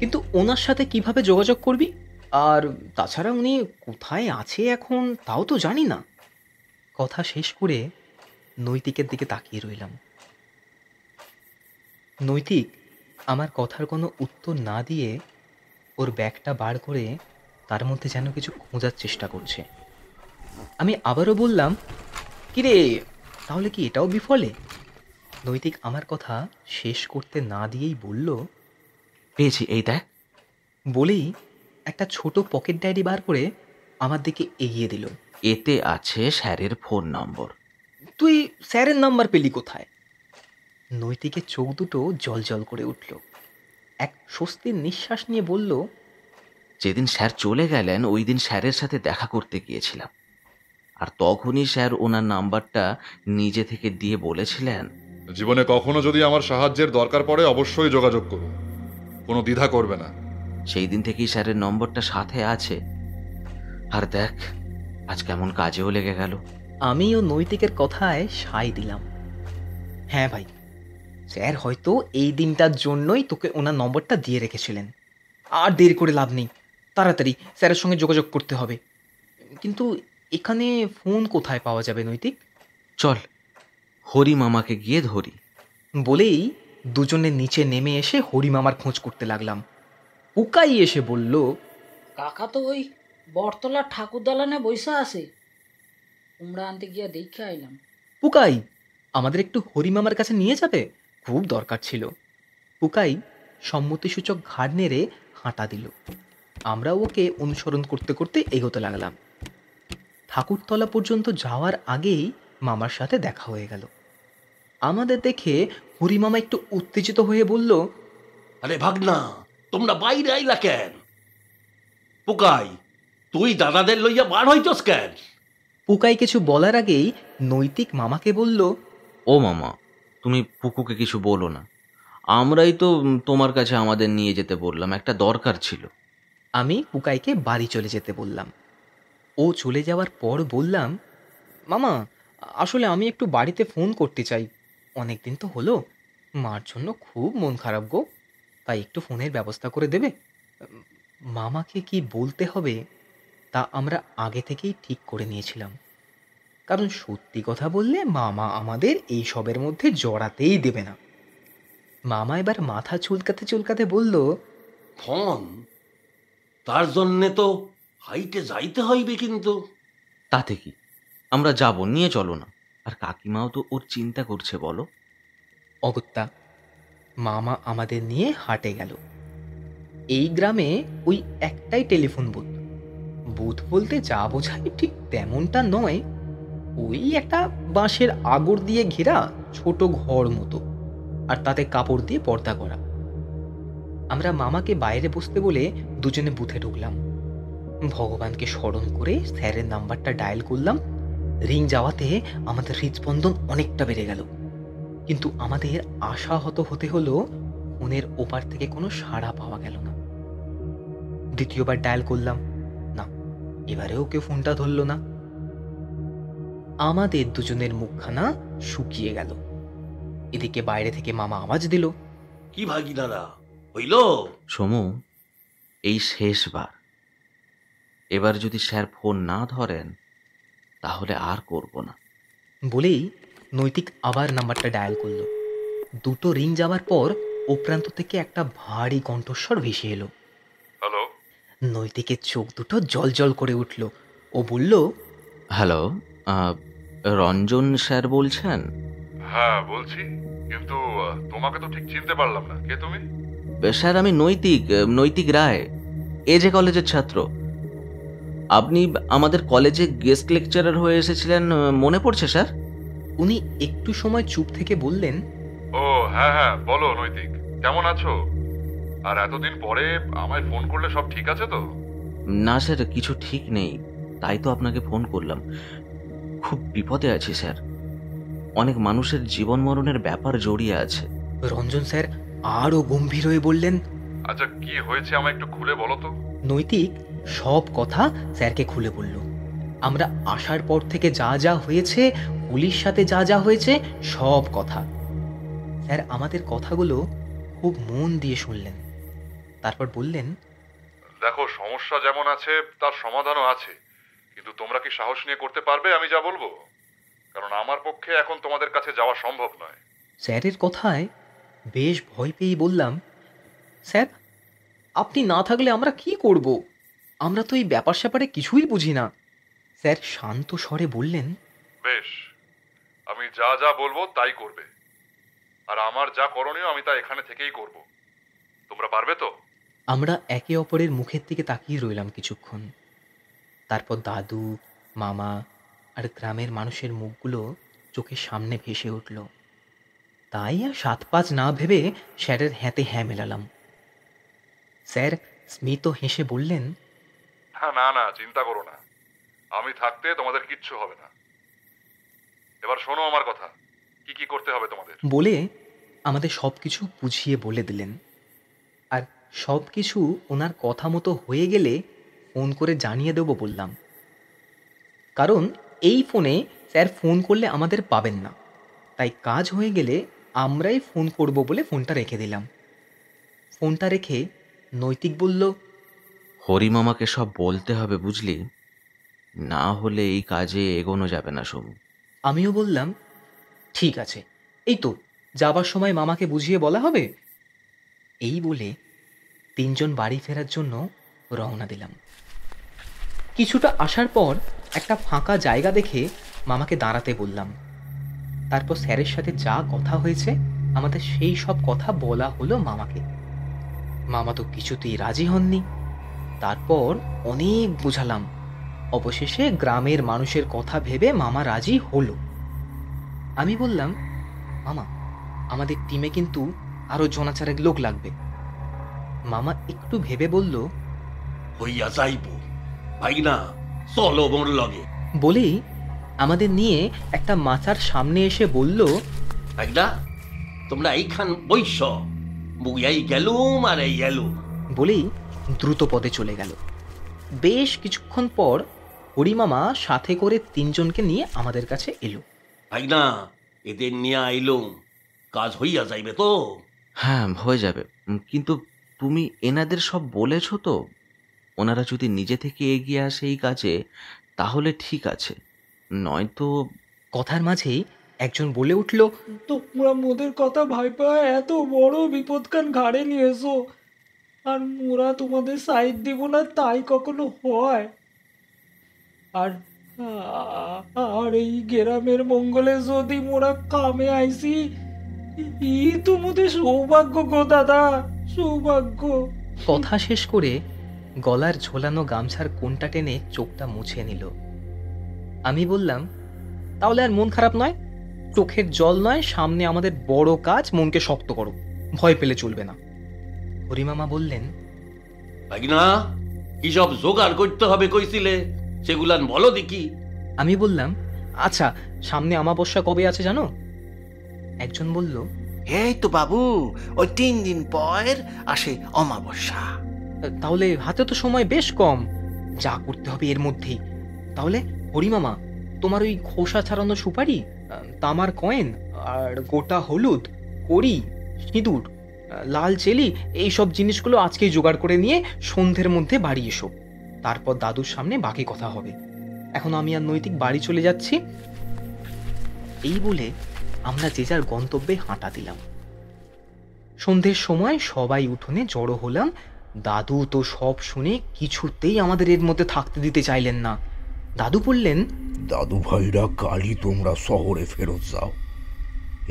কিন্তু ওনার সাথে কিভাবে যোগাযোগ করবি? আর তাছাড়া উনি কোথায় আছে এখন তাও তো জানি না। কথা শেষ করে নৈতিকের দিকে তাকিয়ে রইলাম। নৈতিক আমার কথার কোনো উত্তর না দিয়ে ওর ব্যাগটা বার করে তার মধ্যে যেন কিছু খোঁজার চেষ্টা করছে। আমি আবারও বললাম, কিরে, তাহলে কি এটাও বিফলে? নৈতিক আমার কথা শেষ করতে না দিয়েই বলল, পেয়েছি, এই দেখ। বলেই একটা ছোট পকেট ডায়েরি বার করে আমার দিকে এগিয়ে দিল। এতে আছে স্যারের ফোন নম্বর। তুই স্যারের নাম্বার পেলি কোথায়? নৈতিকের চোখ দুটো জল করে উঠল। এক স্বস্তির নিঃশ্বাস নিয়ে বলল, যেদিন স্যার চলে গেলেন ওই দিন স্যারের সাথে দেখা করতে গিয়েছিলাম, আর তখনই স্যার ওনার নাম্বারটা নিজে থেকে দিয়ে বলেছিলেন, জীবনে কখনো যদি আমার সাহায্যের দরকার পড়ে অবশ্যই যোগাযোগ করুন, কোনো দ্বিধা করবে না। সেই দিন থেকেই স্যারের নম্বরটা সাথে আছে। আর দেখ, আজ কেমন কাজেও লেগে গেল। আমিও নৈতিকের কথায় সায় দিলাম। হ্যাঁ ভাই, স্যার হয়তো এই দিনটার জন্যই তোকে ওনার নম্বরটা দিয়ে রেখেছিলেন। আর দেরি করে লাভ নেই, তাড়াতাড়ি স্যারের সঙ্গে যোগাযোগ করতে হবে। কিন্তু এখানে ফোন কোথায় পাওয়া যাবে নৈতিক? চল হরি মামাকে গিয়ে ধরি। বলেই দুজনে নিচে নেমে এসে হরি মামার খোঁজ করতে লাগলাম। পুকাই এসে বলল, কাকা তো ওই বটতলার ঠাকুর দালানে বৈশা আছে, কুমড়া আনতে গিয়া দেখে আইলাম। পুকাই, আমাদের একটু হরি মামার কাছে নিয়ে যাবে? খুব দরকার ছিল। পুকাই সম্মতিসূচক ঘাড় নেড়ে হাঁটা দিল। আমরা ওকে অনুসরণ করতে করতে এগোতে লাগলাম। ঠাকুরতলা পর্যন্ত যাওয়ার আগেই মামার সাথে দেখা হয়ে গেল। আমাদের দেখে হরি মামা একটু উত্তেজিত হয়ে বলল, আরে ভাগনা, তোমরা বাইরে আইলা কেন? পুকাই, তুই দাদাদের লইয়া বার হইতস কেন? পুকাই কিছু বলার আগেই নৈতিক মামাকে বলল, ও মামা, তুমি পুকুকে কিছু বলো না, আমরাই তো তোমার কাছে আমাদের নিয়ে যেতে বললাম, একটা দরকার ছিল। আমি পুকাইকে বাড়ি চলে যেতে বললাম। ও চলে যাওয়ার পর বললাম, মামা, আসলে আমি একটু বাড়িতে ফোন করতে চাই। অনেক দিন তো হলো, মার জন্য খুব মন খারাপ গো, তাই একটু ফোনের ব্যবস্থা করে দেবে? মামাকে কি বলতে হবে তা আমরা আগে থেকেই ঠিক করে নিয়েছিলাম, কারণ সত্যি কথা বললে মামা আমাদের এই সবের মধ্যে জড়াতেই দেবে না। মামা এবার মাথা চুলকাতে চুলকাতে বলল, ফোন? তার জন্যে তো হাইটে যাইতে হইবে। কিন্তু তাতে কি, আমরা যাব, নিয়ে চলো না। আর কাকিমাও তো ওর চিন্তা করছে, বলো। অগত্যা মামা আমাদের নিয়ে হাটে গেল। এই গ্রামে ওই একটাই টেলিফোন বুথ। বুথ বলতে যা বোঝায় ঠিক তেমনটা নয়, ওই একটা বাঁশের আগর দিয়ে ঘেরা ছোট ঘর মতো, আর তাতে কাপড় দিয়ে পর্দা করা। আমরা মামাকে বাইরে বসতে বলে দুজনে বুথে ঢুকলাম। ভগবানকে স্মরণ করে স্যারের নাম্বারটা ডায়াল করলাম। রিং যাওয়াতে আমাদের হৃদস্পন্দন অনেকটা বেড়ে গেল, কিন্তু আমাদের আশাহত হতে হলো ফোনের ওপার থেকে কোনো সাড়া পাওয়া গেল না। দ্বিতীয়বার ডায়াল করলাম, না, এবারেও কেউ ফোনটা ধরল না। আমাদের দুজনের মুখখানা শুকিয়ে গেল। এদিকে বাইরে থেকে মামা আওয়াজ দিল, কি ভাগিনারা হইল? সমু, এই শেষবার। এবার যদি স্যার ফোন না ধরেন তাহলে আর করব না। বলেই নৈতিক আবার নাম্বারটা ডায়াল করলো। দুটো রিং যাওয়ার পর ও প্রান্ত থেকে একটা ভারী কণ্ঠস্বর ভেসে এলো। হ্যালো। নৈতিকের চোখ দুটো জল জল করে উঠল। ও বলল, হ্যালো, রঞ্জন স্যার বলছেন? হ্যাঁ বলছি, কিন্তু তোমাকে তো ঠিক চিনতে পারলাম না। কে তুমি? স্যার, আমি নৈতিক রায়, এজে কলেজের ছাত্র। আপনি আমাদের কলেজে গেস্ট লেকচারার হয়ে এসেছিলেন, মনে পড়ছে স্যার? উনি একটু সময় চুপ থেকে বললেন, ও হ্যাঁ হ্যাঁ, বলো নৈতিক, কেমন আছো? আর এতদিন পরে আমায় ফোন করলে সব ঠিক আছে তো? না স্যার, কিছু ঠিক নেই, তাই তো আপনাকে ফোন করলাম। খুব বিপদে আছি স্যার, অনেক মানুষের জীবন মরণের ব্যাপার জড়িয়ে আছে। রঞ্জন স্যার আরও গম্ভীর হয়ে বললেন, আচ্ছা কি হয়েছে আমায় একটু খুলে বলো তো। নৈতিক সব কথা স্যারকে খুলে বলল। আমরা আসার পর থেকে যা যা হয়েছে, পুলিশ সাথে যা যা হয়েছে, সব কথা। স্যার আমাদের কথাগুলো খুব মন দিয়ে শুনলেন। তারপর বললেন, দেখো, সমস্যা যেমন আছে তার সমাধানও আছে, কিন্তু তোমরা কি সাহস নিয়ে করতে পারবে আমি যা বলবো? কারণ আমার পক্ষে এখন তোমাদের কাছে যাওয়া সম্ভব নয়। স্যারের কথায় বেশ ভয় পেয়েই বললাম, স্যার আপনি না থাকলে আমরা কি করব? আমরা তো এই ব্যাপার স্যাপারে কিছুই বুঝি না। স্যার শান্ত স্বরে বললেন, বেশ, আমি যা যা বলবো তাই করবে, আর আমার যা করণীয় আমি তা এখানে থেকেই করব। তোমরা পারবে তো? আমরা একে অপরের মুখের দিকে তাকিয়ে রইলাম কিছুক্ষণ। তারপর দাদু, মামা আর গ্রামের মানুষের মুখগুলো চোখের সামনে ভেসে উঠল। তাই আর 7-5 না ভেবে স্যারের হ্যাঁতে হ্যাঁ মেলালাম। স্যার স্মিত হেসে বললেন, হ্যাঁ, না না, চিন্তা করো না, আমি থাকতে তোমাদের কিচ্ছু হবে না। এবার শোনো আমার কথা, কি কি করতে হবে তোমাদের। বলে আমাদের সব কিছু বুঝিয়ে বলে দিলেন। আর সব কিছু ওনার কথা মতো হয়ে গেলে ফোন করে জানিয়ে দেবো বললাম। কারণ এই ফোনে স্যার ফোন করলে আমাদের পাবেন না, তাই কাজ হয়ে গেলে আমরাই ফোন করব বলে ফোনটা রেখে দিলাম। ফোনটা রেখে নৈতিক বলল, হরিমামাকে সব বলতে হবে বুঝলি, না হলে এই কাজে এগোনো যাবে না সমু। আমিও বললাম, ঠিক আছে, এই তো যাবার সময় মামাকে বুঝিয়ে বলা হবে। এই বলে 3 জন বাড়ি ফেরার জন্য রওনা দিলাম। কিছুটা আসার পর একটা ফাঁকা জায়গা দেখে মামাকে দাঁড়াতে বললাম। তারপর স্যারের সাথে যা কথা হয়েছে আমাদের সেই সব কথা বলা হলো মামাকে। মামা তো কিছুতেই রাজি হননি। তারপর অনেক বোঝালাম। অবশেষে গ্রামের মানুষের কথা ভেবে মামা রাজি হলো। আমি বললাম, মামা আমাদের টিমে কিন্তু আরো জনাচারেক লোক লাগবে। মামা একটু ভেবে বলল, হইয়া যাইব ভাই না, চলো মোর লগে। বলেই আমাদের নিয়ে একটা মাচার সামনে এসে বলল, ভাই না, তোমরা এইখান বৈশ, বুয়াই গেলুম আর এই এলুম। বলেই দ্রুত পদে চলে গেল। বেশ কিছুক্ষণ পর হরিমামা সাথে করে 3 জনকে নিয়ে আমাদের কাছে এলো। ভাই না, এদের নিয়ে আইলুম, কাজ হইয়া যাইবে তো? হ্যাঁ, হয়ে যাবে, কিন্তু তুমি এনাদের সব বলেছো তো? ওনারা যদি নিজে থেকে এগিয়ে আসে এই কাজে তাহলে ঠিক আছে, নয়তো। কথার মাঝেই একজন বলে উঠল, তোমরা মোদের কথা ভাইপা এত বড় বিপদকান ঘাড়ে নিয়েছো, আর মোরা তোমাদের সাইড দিব না তাই কখনো হয়? আর আর এই গ্রামের মঙ্গলে যদি মোরা কামে আইসি, ই তো মোদের সৌভাগ্য গো দাদা, সৌভাগ্য। কথা শেষ করে গলার ঝোলানো গামছার কোণটা টেনে চোখটা মুছে নিল। আমি বললাম, তাহলে আর মন খারাপ নয়, চোখের জল নয়, সামনে আমাদের বড় কাজ, মনকে শক্ত করো, ভয় পেলে চলবে না। হরিমামা বললেন, ভাই না, কি সব জোগাড় করতে হবে কইছিলে, সেগুলান বলো দেখি। আমি বললাম, আচ্ছা সামনে অমাবস্যা কবে আছে জানো? একজন বলল, এই তো বাবু, ওই 3 দিন পর আসে অমাবস্যা। তাহলে হাতে তো সময় বেশ কম, যা করতে হবে এর মধ্যেই। তাহলে হরিমামা, তোমার ওই খোসা ছাড়ানো সুপারি, তামার কয়েন আর গোটা হলুদ, কড়ি, সিঁদুর লাল চেলি এইসব জিনিসগুলো আজকেই জোগাড় করে নিয়ে সন্ধ্যের মধ্যে বাড়ি এসো। তারপর দাদুর সামনে বাকি কথা হবে। এখন আমি আর নৈতিক বাড়ি চলে যাচ্ছি। এই বলে আমরা যে যার গন্তব্যে হাঁটা দিলাম। সন্ধ্যের সময় সবাই উঠোনে জড়ো হলাম। দাদু তো সব শুনে কিছুতেই আমাদের এর মধ্যে থাকতে দিতে চাইলেন না। দাদু বললেন, দাদু ভাইরা, কালই তোমরা শহরে ফেরত যাও।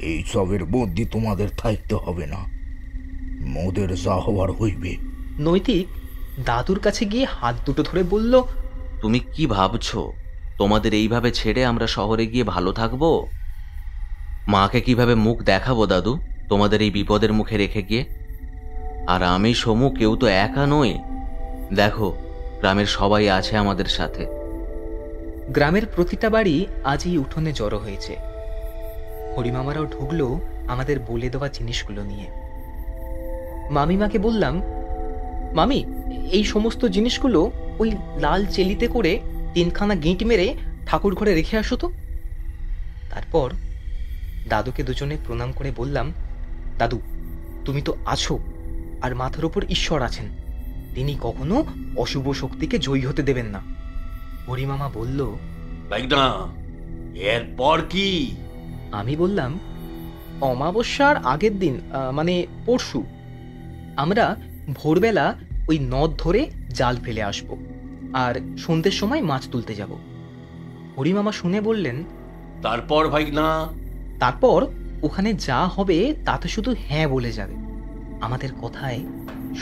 এই সবের মধ্যে তোমাদের থাকতে হবে না, মোদের যা হওয়ার হইবে। নৈতিক দাদুর কাছে গিয়ে হাত দুটো ধরে বলল, তুমি কি ভাবছো তোমাদের এইভাবে ছেড়ে আমরা শহরে গিয়ে ভালো থাকবো? মাকে কিভাবে মুখ দেখাবো দাদু তোমাদের এই বিপদের মুখে রেখে গিয়ে? আর আমি সমু কেউ তো একা নই, দেখো গ্রামের সবাই আছে আমাদের সাথে। গ্রামের প্রতিটা বাড়ি আজ এই উঠোনে জড়ো হয়েছে। হরিমামারাও ঢুকলো আমাদের বলে দেওয়া জিনিসগুলো নিয়ে। মামিমাকে বললাম, মামি, এই সমস্ত জিনিসগুলো ওই লাল চেলিতে করে 3খানা গিঁট মেরে ঠাকুর ঘরে রেখে আসো তো। তারপর দাদুকে দুজনে প্রণাম করে বললাম, দাদু তুমি তো আছো, আর মাথার উপর ঈশ্বর আছেন, তিনি কখনো অশুভ শক্তিকে জয়ী হতে দেবেন না। হরিমামা বলল, এরপর কি? আমি বললাম, অমাবস্যার আগের দিন, মানে পরশু, আমরা ভোরবেলা ওই নদ ধরে জাল ফেলে আসব, আর সন্ধ্যের সময় মাছ তুলতে যাব। হরিমামা শুনে বললেন, তারপর ভাইগনা? তারপর ওখানে যা হবে তাতে শুধু হ্যাঁ বলে যাবে। আমাদের কথায়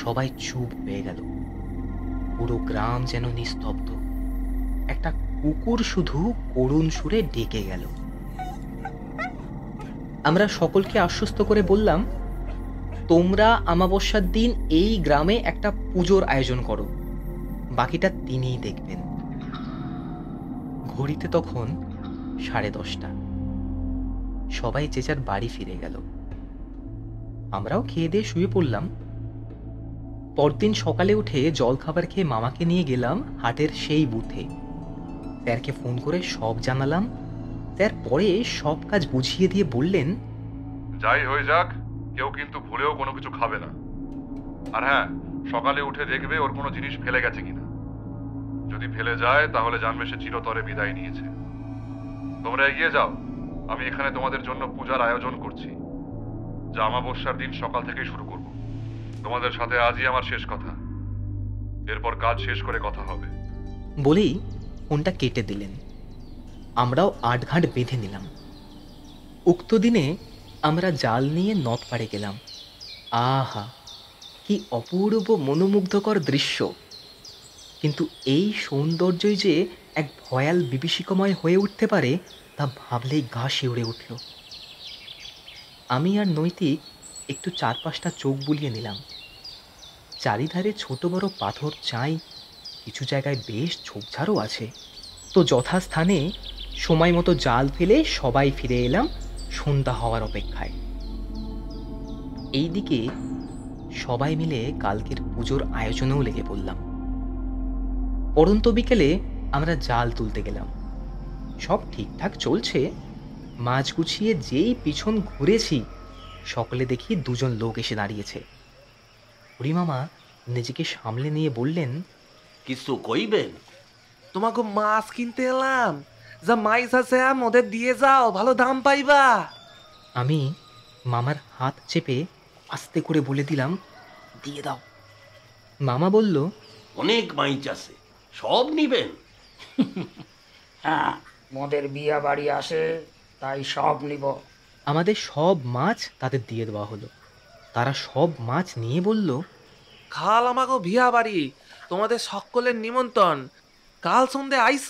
সবাই চুপ হয়ে গেল। পুরো গ্রাম যেন নিস্তব্ধ। একটা কুকুর শুধু করুণ সুরে ডেকে গেল। আমরা সকলকে আশ্বস্ত করে বললাম, তোমরা অমাবস্যার দিন এই গ্রামে একটা পুজোর আয়োজন করো, বাকিটা তিনিই দেখবেন। ঘড়িতে তখন 10:30। সবাই যে যার বাড়ি ফিরে গেল। আমরাও খেয়ে দিয়ে শুয়ে পড়লাম। পরদিন সকালে উঠে জল খাবার খেয়ে মামাকে নিয়ে গেলাম হাটের সেই বুথে। স্যারকে ফোন করে সব জানালাম। স্যার পরে সব কাজ বুঝিয়ে দিয়ে বললেন, যাই হয়ে যাক, কেউ কিন্তু ভুলেও কোনো কিছু খাবে না। আর হ্যাঁ, সকালে উঠে দেখবে ওর কোনো জিনিস ফেলে গেছে কিনা। যদি ফেলে যায় তাহলে জানবে সে চিরতরে বিদায় নিয়েছে। তোমরা এগিয়ে যাও, আমি এখানে তোমাদের জন্য পূজার আয়োজন করছি, যা অমাবস্যার দিন সকাল থেকেই শুরু করব। তোমাদের সাথে আজই আমার শেষ কথা, এরপর কাজ শেষ করে কথা হবে। বলেই ফোনটা কেটে দিলেন। আমরাও আটঘাট বেঁধে নিলাম। উক্ত দিনে আমরা জাল নিয়ে নদ পাড়ে গেলাম। আহা, কি অপূর্ব মনোমুগ্ধকর দৃশ্য! কিন্তু এই সৌন্দর্যই যে এক ভয়াল বিভীষিকাময় হয়ে উঠতে পারে তা ভাবলেই গা শিউরে উঠল। আমি আর নৈতিক একটু 4-5টা চোখ বুলিয়ে নিলাম। চারিধারে ছোট বড় পাথর চাই, কিছু জায়গায় বেশ ঝোপঝাড়ও আছে। তো যথাস্থানে সময় মতো জাল ফেলে সবাই ফিরে এলাম সন্ধ্যা হওয়ার অপেক্ষায়। এইদিকে সবাই মিলে কালকের পুজোর আয়োজনেও লেগে পড়লাম। পড়ন্ত বিকেলে আমরা জাল তুলতে গেলাম। সব ঠিকঠাক চলছে। মাছ গুছিয়ে যেই পিছন ঘুরেছি, সকলে দেখি 2জন লোক এসে দাঁড়িয়েছে। হরিমামা নিজেকে সামলে নিয়ে বললেন, কিছু কইবেন? তোমাকে মাছ কিনতে এলাম, যা মাইস আছে ওদের দিয়ে যাও, ভালো দাম পাইবা। আমি মামার হাত চেপে আস্তে করে বলে দিলাম, দিয়ে দাও। মামা বলল, অনেক মাইচ আছে, সব নিবেন? হ্যাঁ, মোদের বিয়া বাড়ি আসে, তাই সব নিব। আমাদের সব মাছ তাদের দিয়ে দেওয়া হলো। তারা সব মাছ নিয়ে বলল, খাল আমাকে বিয়া বাড়ি, তোমাদের সকলের নিমন্ত্রণ। কাল সন্ধে আইস,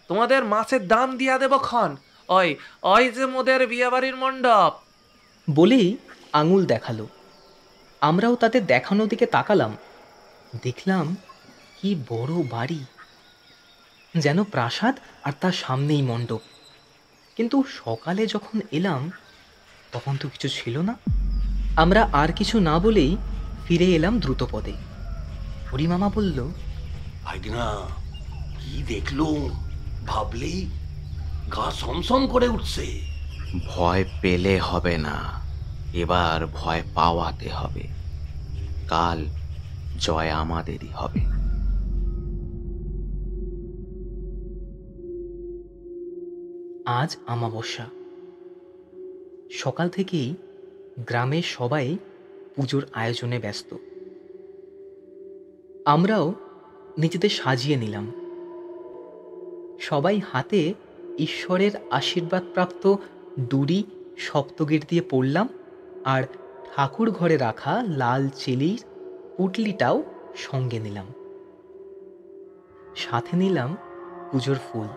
তোমাদের মাছের দাম দিয়া দেব খন। ওই ওই যে মোদের বিয়া বাড়ির মণ্ডপ। বলেই আঙুল দেখালো। আমরাও তাদের দেখানো দিকে তাকালাম। দেখলাম কি বড় বাড়ি, যেন প্রাসাদ, আর তার সামনেই মণ্ডপ। কিন্তু সকালে যখন এলাম তখন তো কিছু ছিল না। আমরা আর কিছু না বলেই ফিরে এলাম দ্রুত পদে। হরিমামা বলল, ভাইগনা, কি দেখলো? ভাবলেই গা সমসম করে উঠছে। ভয় পেলে হবে না, এবার ভয় পাওয়াতে হবে। কাল জয় আমাদেরই হবে। আজ অমাবস্যা। সকাল থেকেই গ্রামের সবাই পুজোর আয়োজনে ব্যস্ত। আমরাও নিজেদের সাজিয়ে নিলাম। সবাই হাতে ঈশ্বরের আশীর্বাদপ্রাপ্ত দুরি সপ্তগীর দিয়ে পড়লাম, আর ঠাকুর ঘরে রাখা লাল চিলির পুটলিটাও সঙ্গে নিলাম। সাথে নিলাম পুজোর ফুল।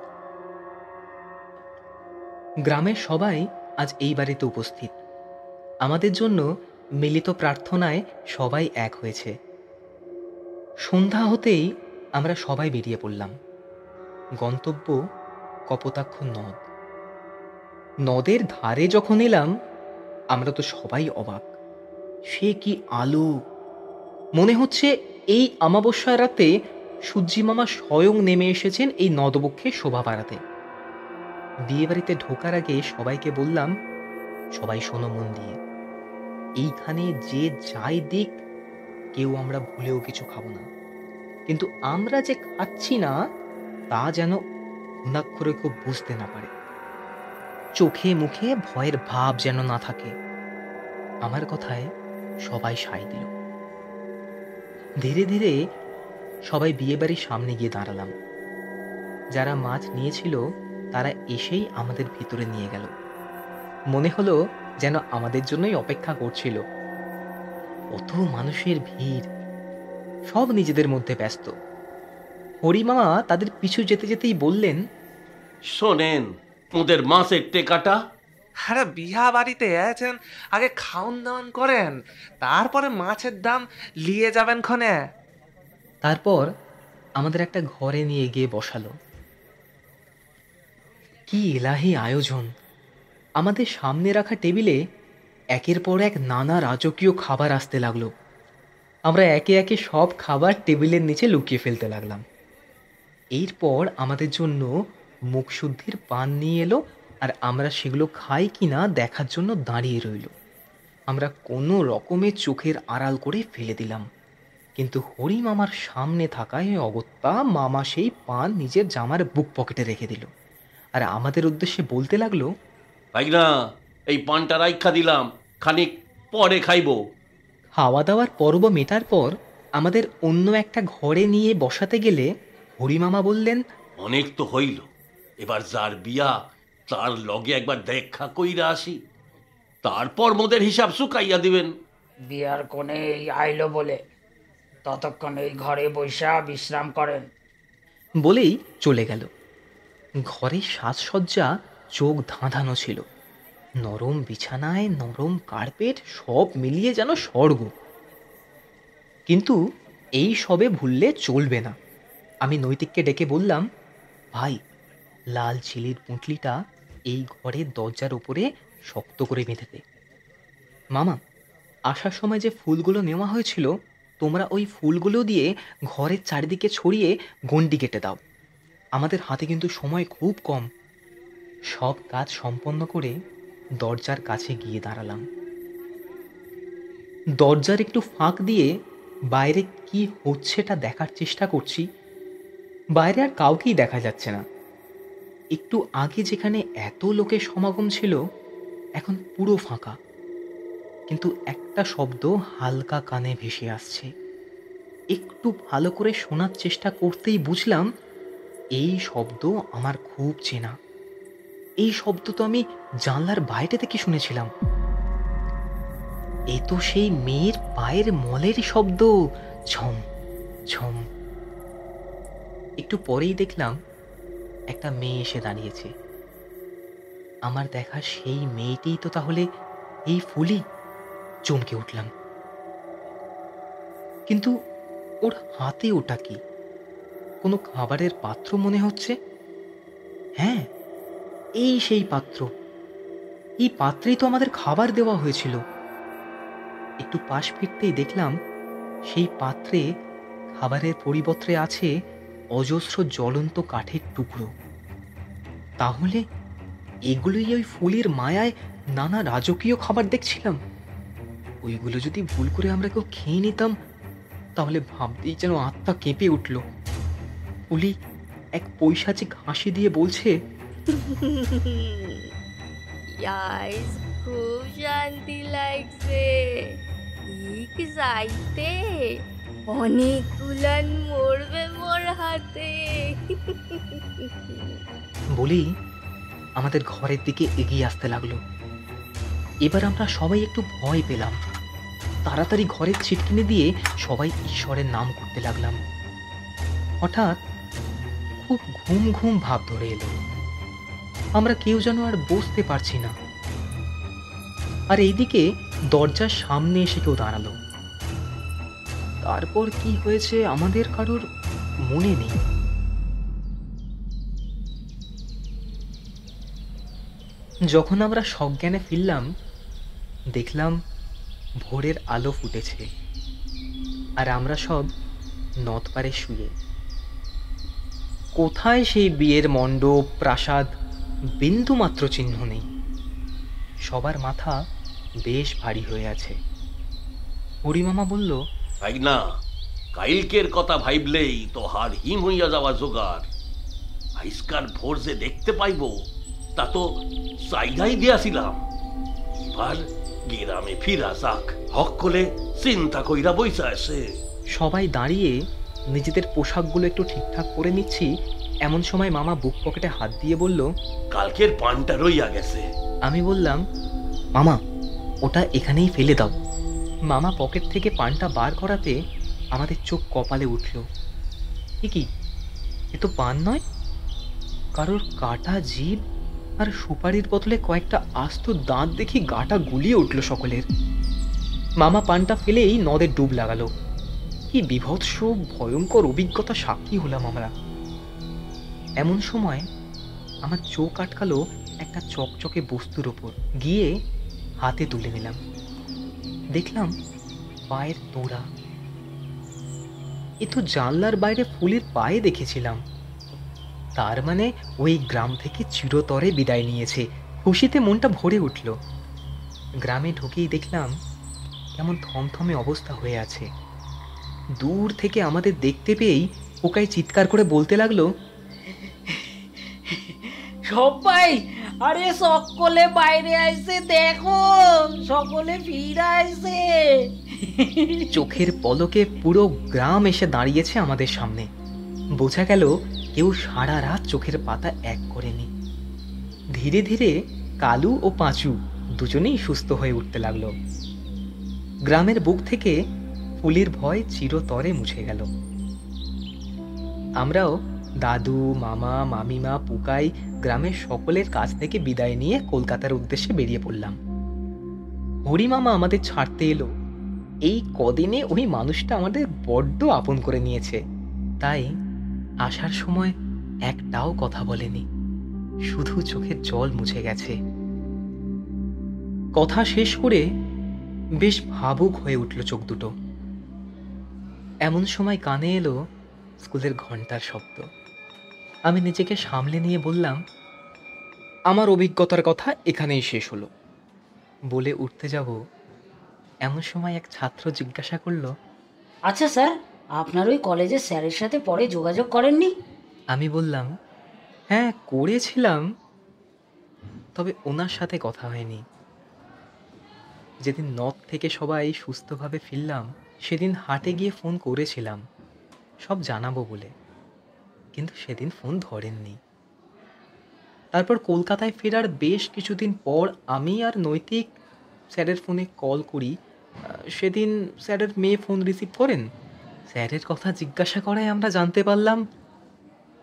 গ্রামের সবাই আজ এই বাড়িতে উপস্থিত। আমাদের জন্য মিলিত প্রার্থনায় সবাই এক হয়েছে। সন্ধ্যা হতেই আমরা সবাই বেরিয়ে পড়লাম। গন্তব্য কপোতাক্ষ নদ। নদের ধারে যখন এলাম আমরা তো সবাই অবাক। সে কি আলো! মনে হচ্ছে এই অমাবস্যার রাতে সূর্যি মামা স্বয়ং নেমে এসেছেন এই নদবক্ষে শোভা বাড়াতে। বিয়ে বাড়িতে ঢোকার আগে সবাইকে বললাম, সবাই শোনো মন দিয়ে, এইখানে যে যাই দিক কেউ আমরা ভুলেও কিছু খাবো না। কিন্তু আমরা যে খাচ্ছি না তা যেন ঘুণাক্ষরে কেউ বুঝতে না পারে। চোখে মুখে ভয়ের ভাব যেন না থাকে। আমার কথায় সবাই সায় দিল। ধীরে ধীরে সবাই বিয়ে বাড়ির সামনে গিয়ে দাঁড়ালাম। যারা মাছ নিয়েছিল তারা এসেই আমাদের ভিতরে নিয়ে গেল। মনে হলো যেন আমাদের জন্যই অপেক্ষা করছিল। কত মানুষের ভিড়, সব নিজেদের মধ্যে ব্যস্ত। হরিমামা তাদের পিছু যেতে যেতেই বললেন, শোনেন, ওদের মাছের টেকাটা। আরে বিয়া বাড়িতে আছেন, আগে খাওন দাওয়ান করেন, তারপরে মাছের দাম নিয়ে যাবেন ক্ষণে। তারপর আমাদের একটা ঘরে নিয়ে গিয়ে বসালো। কি এলাহি আয়োজন! আমাদের সামনে রাখা টেবিলে একের পর এক নানা রাজকীয় খাবার আসতে লাগলো। আমরা একে একে সব খাবার টেবিলের নিচে লুকিয়ে ফেলতে লাগলাম। এরপর আমাদের জন্য মুখশুদ্ধির পান নিয়ে এলো, আর আমরা সেগুলো খাই কিনা দেখার জন্য দাঁড়িয়ে রইল। আমরা কোনো রকমে চোখের আড়াল করে ফেলে দিলাম, কিন্তু হরি মামার সামনে থাকায় অগত্যা মামা সেই পান নিজের জামার বুক পকেটে রেখে দিল, আর আমাদের উদ্দেশ্যে বলতে লাগলো, ভাই না, এই পানটা রাইখা দিলাম, খানিক পরে খাইবো। খাওয়া দাওয়ার পর্ব মেটার পর আমাদের অন্য একটা ঘরে নিয়ে বসাতে গেলে হরিমামা বললেন, অনেক তো হইল, এবার যার বিয়া তার লগে একবার দেখা কইরা আসি, তারপর মোদের হিসাব চুকাইয়া দিবেন। বিয়ার কোণে এই আইলো বলে ততক্ষণ এই ঘরে বৈশা বিশ্রাম করেন। বলেই চলে গেল। ঘরের সাজসজ্জা চোখ ধাঁধানো ছিল। নরম বিছানায় নরম কার্পেট, সব মিলিয়ে যেন স্বর্গ। কিন্তু এই সবে ভুললে চলবে না। আমি নৈতিককে ডেকে বললাম, ভাই, লাল চিলির পুঁটলিটা এই ঘরের দরজার উপরে শক্ত করে বেঁধে দে। মামা, আসার সময় যে ফুলগুলো নেওয়া হয়েছিল তোমরা ওই ফুলগুলো দিয়ে ঘরের চারিদিকে ছড়িয়ে গণ্ডি কেটে দাও। আমাদের হাতে কিন্তু সময় খুব কম। সব কাজ সম্পন্ন করে দরজার কাছে গিয়ে দাঁড়ালাম। দরজার একটু ফাঁক দিয়ে বাইরে কি হচ্ছেটা দেখার চেষ্টা করছি। বাইরে আর কাউকেই দেখা যাচ্ছে না। একটু আগে যেখানে এত লোকের সমাগম ছিল এখন পুরো ফাঁকা, কিন্তু একটা শব্দ হালকা কানে ভেসে আসছে। একটু ভালো করে শোনার চেষ্টা করতেই বুঝলাম এই শব্দ আমার খুব চেনা। এই শব্দ তো আমি জানলার বাইরে থেকে শুনেছিলাম। এ তো সেই মেয়ের পায়ের মলের শব্দ, ঝম ঝম। একটু পরেই দেখলাম একটা মেয়ে এসে দাঁড়িয়েছে। আমার দেখা সেই মেয়েটিই তো তাহলে এই ফুলি। চমকে উঠলাম। কিন্তু ওর হাতে ওটা কি? কোনো খাবারের পাত্র মনে হচ্ছে। হ্যাঁ, এই সেই পাত্র। এই পাত্রেই তো আমাদের খাবার দেওয়া হয়েছিল। একটু পাশ ফিরতেই দেখলাম সেই পাত্রে খাবারের পরিবর্তে আছে অজস্র জ্বলন্ত কাঠের টুকরো। তাহলে এগুলোই ওই ফুলের মায়ায় নানা রাজকীয় খাবার দেখছিলাম। ওইগুলো যদি ভুল করে আমরা কেউ খেয়ে নিতাম, তাহলে ভাবতেই যেন আত্মা কেঁপে উঠল। পুলি এক পৈশাচিক হাসি দিয়ে বলছে, ইয়াস, খুব শান্তি লাগছে। ঠিক যাইতে অনেক তুলান মরবে মোর হাতে। বলি আমাদের ঘরের দিকে এগিয়ে আসতে লাগলো। এবার আমরা সবাই একটু ভয় পেলাম। তাড়াতাড়ি ঘরের ছিটকিনি দিয়ে সবাই ঈশ্বরের নাম করতে লাগলাম। হঠাৎ খুব ঘুম ঘুম ভাব ধরে এলো। আমরা কেউ যেন আর বসতে পারছি না। আর এইদিকে দরজার সামনে এসে কেউ দাঁড়ালো। তারপর কি হয়েছে আমাদের কারোর মনে নেই। যখন আমরা সজ্ঞানে ফিরলাম, দেখলাম ভোরের আলো ফুটেছে, আর আমরা সব নদ পাড়ে শুয়ে। কোথায় সেই বিয়ের মণ্ডপ, প্রাসাদ, বিন্দু মাত্র চিহ্ন নেই। সবার মাথা বেশ ভারী হয়ে আছে। হরিমামা বলল, তাই না, কাইলকের কথা ভাইবলেই তো হার হিম হইয়া যাওয়া জোগাড়। আইসকার ভোর যে দেখতে পাইব তা তো চাইদাই দিয়াছিলাম। এবার গ্রামে ফিরা যাক, হক করে চিন্তা কইরা বইসা আছে। সবাই দাঁড়িয়ে নিজেদের পোশাকগুলো একটু ঠিকঠাক করে নিচ্ছি, এমন সময় মামা বুক পকেটে হাত দিয়ে বলল, কালকের পানটা রইয়া গেছে। আমি বললাম, মামা ওটা এখানেই ফেলে দাও। মামা পকেট থেকে পানটা বার করাতে আমাদের চোখ কপালে উঠল। কি এ তো পান নয়, কারোর কাটা জিভ আর সুপারির বদলে কয়েকটা আস্ত দাঁত দেখি গাটা গুলিয়ে উঠল সকলের। মামা পানটা ফেলেই নদে ডুব লাগালো। কি বিভৎস ভয়ঙ্কর অভিজ্ঞতা সাক্ষী হলাম আমরা। এমন সময় আমার চোখ আটকালো একটা চকচকে বস্তুর ওপর। গিয়ে হাতে তুলে নিলাম। দেখলাম পায়ের তোড়া। এ তো জানলার বাইরে ফুলের পায়ে দেখেছিলাম। তার মানে ওই গ্রাম থেকে চিরতরে বিদায় নিয়েছে। খুশিতে মনটা ভরে উঠল। গ্রামে ঢুকেই দেখলাম কেমন থমথমে অবস্থা হয়ে আছে। দূর থেকে আমাদের দেখতে পেয়েই পোকাই চিৎকার করে বলতে লাগলো, সবাই আরে সকলে বাইরে আইছে, দেখো সকলে ফিরে আইছে। চোখের পলকে পুরো গ্রাম এসে দাঁড়িয়েছে আমাদের সামনে। বোঝা গেল কেউ সারা রাত চোখের পাতা এক করেনি। ধীরে ধীরে কালু ও পাঁচু দুজনেই সুস্থ হয়ে উঠতে লাগলো। গ্রামের বুক থেকে ফুলির ভয় চিরতরে মুছে গেল। আমরাও দাদু, মামা, মামিমা, পুকাই গ্রামের সকলের কাছ থেকে বিদায় নিয়ে কলকাতার উদ্দেশ্যে বেরিয়ে পড়লাম। হরিমামা আমাদের ছাড়তে এলো। এই কদিনে ওই মানুষটা আমাদের বড্ড আপন করে নিয়েছে। তাই আসার সময় একটাও কথা বলেনি, শুধু চোখের জল মুছে গেছে। কথা শেষ করে বেশ ভাবুক হয়ে উঠল চোখ দুটো। এমন সময় কানে এলো স্কুলের ঘন্টার শব্দ। আমি নিজেকে সামলে নিয়ে বললাম, আমার অভিজ্ঞতার কথা এখানেই শেষ হলো। বলে উঠতে যাব, এমন সময় এক ছাত্র জিজ্ঞাসা করলো, আচ্ছা স্যার, আপনার ওই কলেজের স্যারের সাথে পরে যোগাযোগ করেননি? আমি বললাম, হ্যাঁ করেছিলাম, তবে ওনার সাথে কথা হয়নি। যেদিন নদ থেকে সবাই সুস্থভাবে ফিরলাম, সেদিন হাটে গিয়ে ফোন করেছিলাম সব জানাবো বলে, কিন্তু সেদিন ফোন ধরেননি। তারপর কলকাতায় ফেরার বেশ কিছুদিন পর আমি আর নৈতিক স্যারের ফোনে কল করি। সেদিন স্যারের মেয়ে ফোন রিসিভ করেন। স্যারের কথা জিজ্ঞাসা করায় আমরা জানতে পারলাম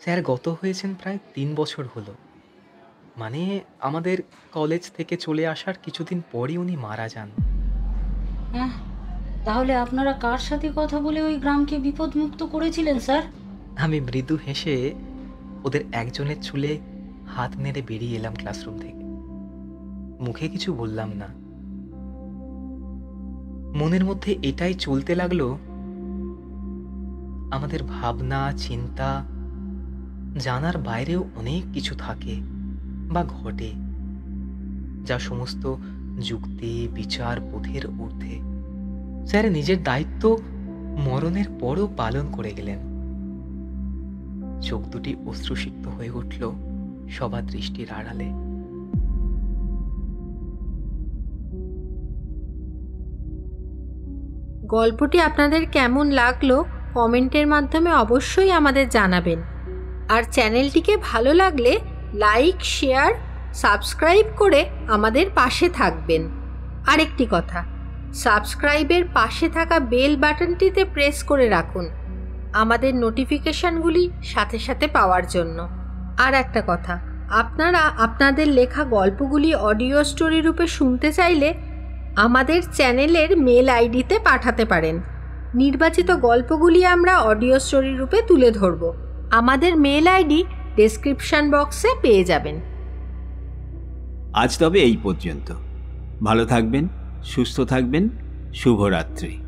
স্যার গত হয়েছেন প্রায় 3 বছর হলো। মানে আমাদের কলেজ থেকে চলে আসার কিছুদিন পরই উনি মারা যান। হ্যাঁ, তাহলে আপনারা কার সাথে কথা বলে ওই গ্রামকে বিপদমুক্ত করেছিলেন স্যার? আমি মৃদু হেসে ওদের একজনের চুলে হাত নেড়ে বেরিয়ে এলাম ক্লাসরুম থেকে। মুখে কিছু বললাম না। মনের মধ্যে এটাই চলতে লাগলো, আমাদের ভাবনা, চিন্তা, জানার বাইরেও অনেক কিছু থাকে বা ঘটে, যা সমস্ত যুক্তি, বিচার, বোধের ঊর্ধ্বে। স্যার নিজের দায়িত্ব মরণের পরও পালন করে গেলেন। চোখ দুটি অশ্রুসিক্ত হয়ে উঠল সবার দৃষ্টির আড়ালে। গল্পটি আপনাদের কেমন লাগলো কমেন্টের মাধ্যমে অবশ্যই আমাদের জানাবেন। আর চ্যানেলটিকে ভালো লাগলে লাইক, শেয়ার, সাবস্ক্রাইব করে আমাদের পাশে থাকবেন। আরেকটি কথা, সাবস্ক্রাইবের পাশে থাকা বেল বাটনটিতে প্রেস করে রাখুন আমাদের নোটিফিকেশনগুলি সাথে সাথে পাওয়ার জন্য। আর একটা কথা, আপনারা আপনাদের লেখা গল্পগুলি অডিও স্টোরি রূপে শুনতে চাইলে আমাদের চ্যানেলের মেল আইডিতে পাঠাতে পারেন। নির্বাচিত গল্পগুলি আমরা অডিও স্টোরি রূপে তুলে ধরব। আমাদের মেল আইডি ডেসক্রিপশন বক্সে পেয়ে যাবেন। আজ তবে এই পর্যন্ত। ভালো থাকবেন, সুস্থ থাকবেন। শুভরাত্রি।